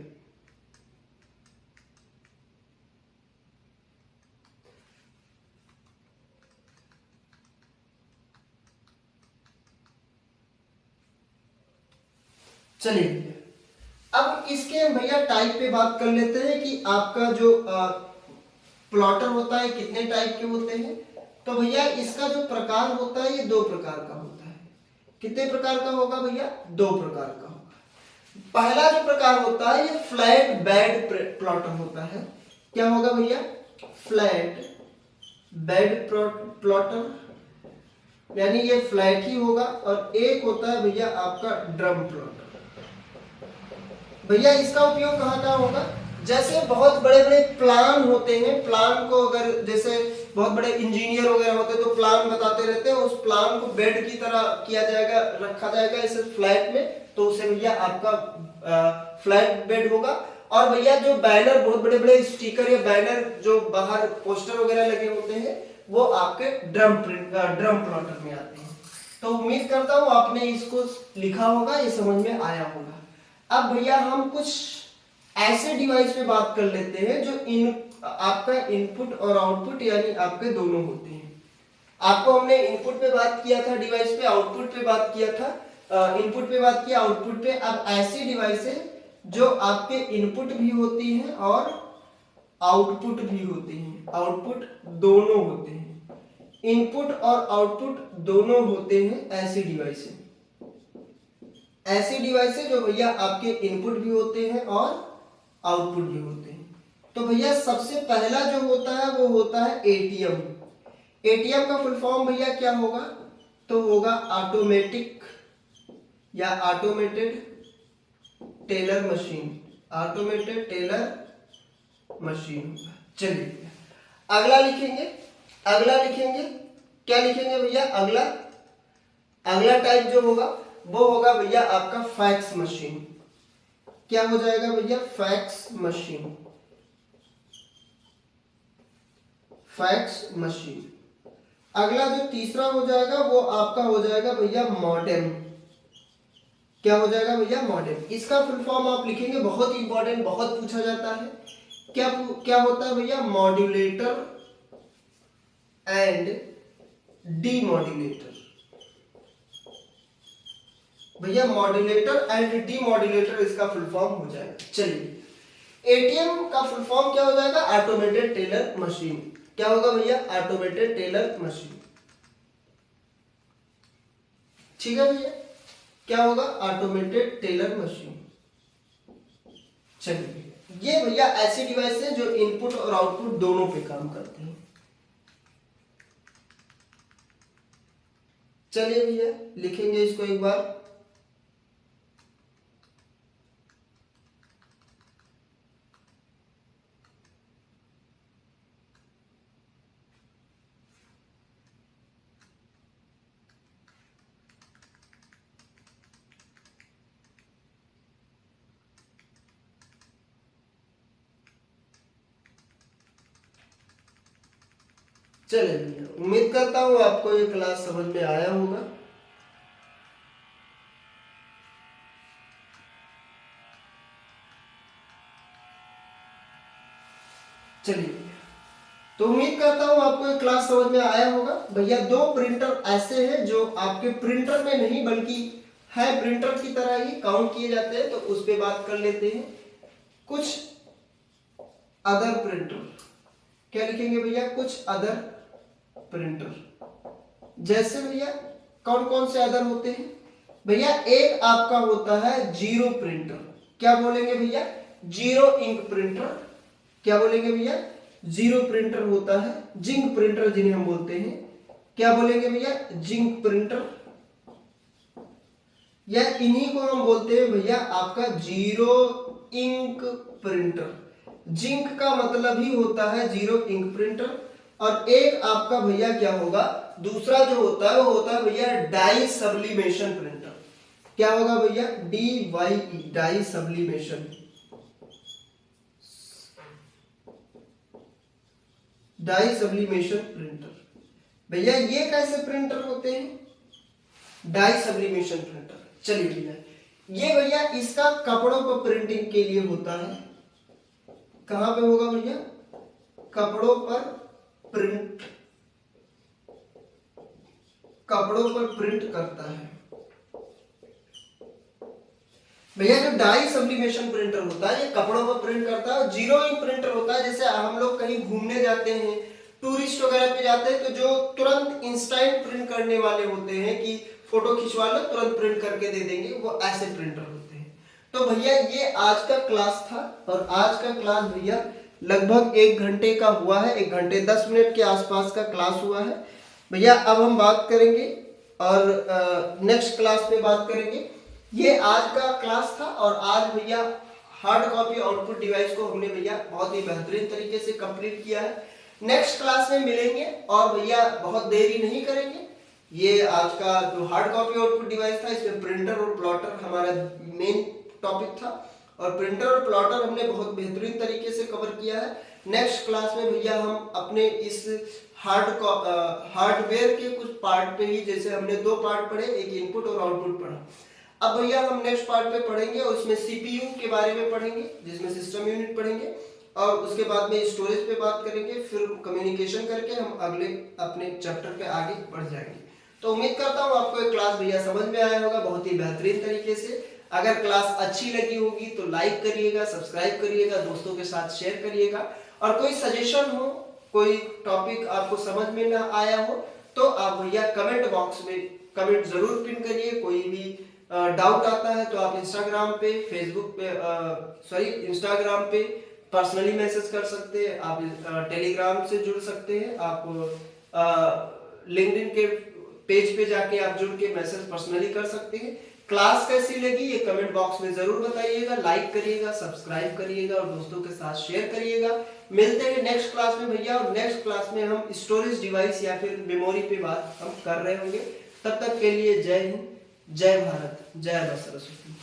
चलिए भैया अब इसके हम भैया टाइप पे बात कर लेते हैं कि आपका जो प्लॉटर होता है कितने टाइप के होते हैं। तो भैया इसका जो प्रकार होता है ये दो प्रकार का होता है। कितने प्रकार का होगा भैया, दो प्रकार का होगा। पहला जो प्रकार होता है ये फ्लैट बेड प्लॉटर होता है। क्या होगा भैया, फ्लैट बेड प्लॉटर, यानी ये फ्लैट ही होगा। और एक होता है भैया आपका ड्रम प्लॉटर। भैया इसका उपयोग कहाँ कहाँ होगा, जैसे बहुत बड़े बड़े प्लान होते हैं, प्लान को अगर जैसे बहुत बड़े इंजीनियर वगैरह होते हैं तो प्लान बताते रहते हैं, उस प्लान को बेड की तरह किया जाएगा, रखा जाएगा इसे फ्लैट में, तो उसे भैया आपका फ्लैट बेड होगा। और भैया जो बैनर, बहुत बड़े बड़े स्टिकर या बैनर जो बाहर पोस्टर वगैरह लगे होते हैं वो आपके ड्रम प्लॉटर में आते हैं। तो उम्मीद करता हूं आपने इसको लिखा होगा, ये समझ में आया होगा। अब भैया हम कुछ ऐसे डिवाइस पे बात कर लेते हैं जो आपका इनपुट और आउटपुट यानी आपके दोनों होते हैं। आपको हमने इनपुट पे बात किया था, डिवाइस पे, आउटपुट पे बात किया था, इनपुट पे बात किया, आउटपुट पे। अब ऐसी डिवाइस है जो आपके इनपुट भी होती हैं और आउटपुट भी होती हैं, आउटपुट दोनों होते हैं, इनपुट और आउटपुट दोनों होते हैं। ऐसी डिवाइस है, ऐसी डिवाइस है जो भैया आपके इनपुट भी होते हैं और आउटपुट भी होते हैं। तो भैया सबसे पहला जो होता है वो होता है एटीएम। एटीएम का फुल फॉर्म भैया क्या होगा, तो होगा ऑटोमेटिक या automated teller machine, automated teller machine. चलिए अगला लिखेंगे, अगला लिखेंगे, क्या लिखेंगे भैया, अगला, अगला टाइप जो होगा वो होगा भैया आपका फैक्स मशीन। क्या हो जाएगा भैया, फैक्स मशीन, फैक्स मशीन। अगला जो तीसरा हो जाएगा वो आपका हो जाएगा भैया मॉडेम। क्या हो जाएगा भैया, मॉडेम। इसका फुल फॉर्म आप लिखेंगे, बहुत इंपॉर्टेंट, बहुत पूछा जाता है। क्या क्या होता है भैया, मॉड्यूलेटर एंड डीमॉड्यूलेटर। भैया मॉड्यूलेटर एंड डीमॉड्यूलेटर इसका फुल फॉर्म हो जाएगा। चलिए एटीएम का फुल फॉर्म क्या हो जाएगा, ऑटोमेटेड टेलर मशीन। क्या होगा भैया, ऑटोमेटेड टेलर मशीन। ठीक है भैया, क्या होगा, ऑटोमेटेड टेलर मशीन। चलिए ये भैया ऐसी डिवाइस है जो इनपुट और आउटपुट दोनों पे काम करते हैं। चलिए भैया लिखेंगे इसको एक बार। चलिए भैया, उम्मीद करता हूँ आपको ये क्लास समझ में आया होगा। चलिए, तो उम्मीद करता हूँ आपको ये क्लास समझ में आया होगा। भैया दो प्रिंटर ऐसे हैं जो आपके प्रिंटर में नहीं बल्कि है प्रिंटर की तरह ही काउंट किए जाते हैं, तो उस पे बात कर लेते हैं। कुछ अदर प्रिंटर, क्या लिखेंगे भैया? कुछ अदर प्रिंटर। जैसे भैया कौन कौन से अदर होते हैं? भैया एक आपका होता है जीरो प्रिंटर, क्या बोलेंगे भैया? Zero ink printer. क्या बोलेंगे भैया? जीरो प्रिंटर होता है। जिंक प्रिंटर जिन्हें हम बोलते हैं, क्या बोलेंगे भैया? Zinc printer. या इन्हीं को हम बोलते हैं भैया आपका जीरो इंक प्रिंटर। जिंक का मतलब ही होता है जीरो इंक प्रिंटर। और एक आपका भैया क्या होगा, दूसरा जो होता है वो होता है भैया डाई सब्लिमेशन प्रिंटर। क्या होगा भैया? DYE, dye sublimation. Dye sublimation printer. भैया ये कैसे प्रिंटर होते हैं? Dye sublimation printer. चलिए भैया, ये भैया इसका कपड़ों पर प्रिंटिंग के लिए होता है। कहां पे होगा भैया? कपड़ों पर प्रिंट, कपड़ों पर प्रिंट करता है। भैया जो डाई सब्लिमेशन प्रिंटर होता है ये कपड़ों पर प्रिंट करता है। जीरो इंक प्रिंटर होता है, जैसे हम लोग कहीं घूमने जाते हैं, टूरिस्ट वगैरह पे जाते हैं, तो जो तुरंत इंस्टेंट प्रिंट करने वाले होते हैं कि फोटो खिंचवा लो तुरंत प्रिंट करके दे देंगे, वो ऐसे प्रिंटर होते हैं। तो भैया ये आज का क्लास था, और आज का क्लास भैया लगभग 1 घंटे का हुआ है। 1 घंटे 10 मिनट के आसपास का क्लास हुआ है भैया। अब हम बात करेंगे और नेक्स्ट क्लास में बात करेंगे। ये आज का क्लास था, और आज भैया हार्ड कॉपी आउटपुट डिवाइस को हमने भैया बहुत ही बेहतरीन तरीके से कंप्लीट किया है। नेक्स्ट क्लास में मिलेंगे, और भैया बहुत देरी नहीं करेंगे। ये आज का जो हार्ड कॉपी आउटपुट डिवाइस था, इसमें प्रिंटर और प्लॉटर हमारा मेन टॉपिक था, और प्रिंटर और प्लॉटर हमने बहुत बेहतरीन तरीके से कवर किया है। नेक्स्ट क्लास में भैया हम अपने इस हार्डवेयर के कुछ पार्ट पे ही, जैसे हमने 2 पार्ट पढ़े, एक इनपुट और आउटपुट पढ़ा। अब भैया हम नेक्स्ट पार्ट पे पढ़ेंगे, और उसमें सीपीयू के बारे में पढ़ेंगे, जिसमें सिस्टम यूनिट पढ़ेंगे, और उसके बाद में स्टोरेज पे बात करेंगे, फिर कम्युनिकेशन करके हम अगले अपने चैप्टर पे आगे बढ़ जाएंगे। तो उम्मीद करता हूँ आपको ये क्लास भैया समझ में आया होगा बहुत ही बेहतरीन तरीके से। अगर क्लास अच्छी लगी होगी तो लाइक करिएगा, सब्सक्राइब करिएगा, दोस्तों के साथ शेयर करिएगा, और कोई सजेशन हो, कोई टॉपिक आपको समझ में ना आया हो, तो आप भैया कमेंट बॉक्स में कमेंट जरूर पिन करिए। कोई भी डाउट आता है तो आप इंस्टाग्राम पे, फेसबुक पे, इंस्टाग्राम पे पर्सनली मैसेज कर सकते हैं, आप टेलीग्राम से जुड़ सकते हैं, आप लिंक्डइन के पेज पे जाके आप जुड़ के मैसेज पर्सनली कर सकते हैं। क्लास कैसी लगी ये कमेंट बॉक्स में जरूर बताइएगा, लाइक करिएगा, सब्सक्राइब करिएगा, और दोस्तों के साथ शेयर करिएगा। मिलते हैं नेक्स्ट क्लास में भैया, और नेक्स्ट क्लास में हम स्टोरेज डिवाइस या फिर मेमोरी पे बात हम कर रहे होंगे। तब तक के लिए जय हिंद, जय भारत, जय मां सरस्वती।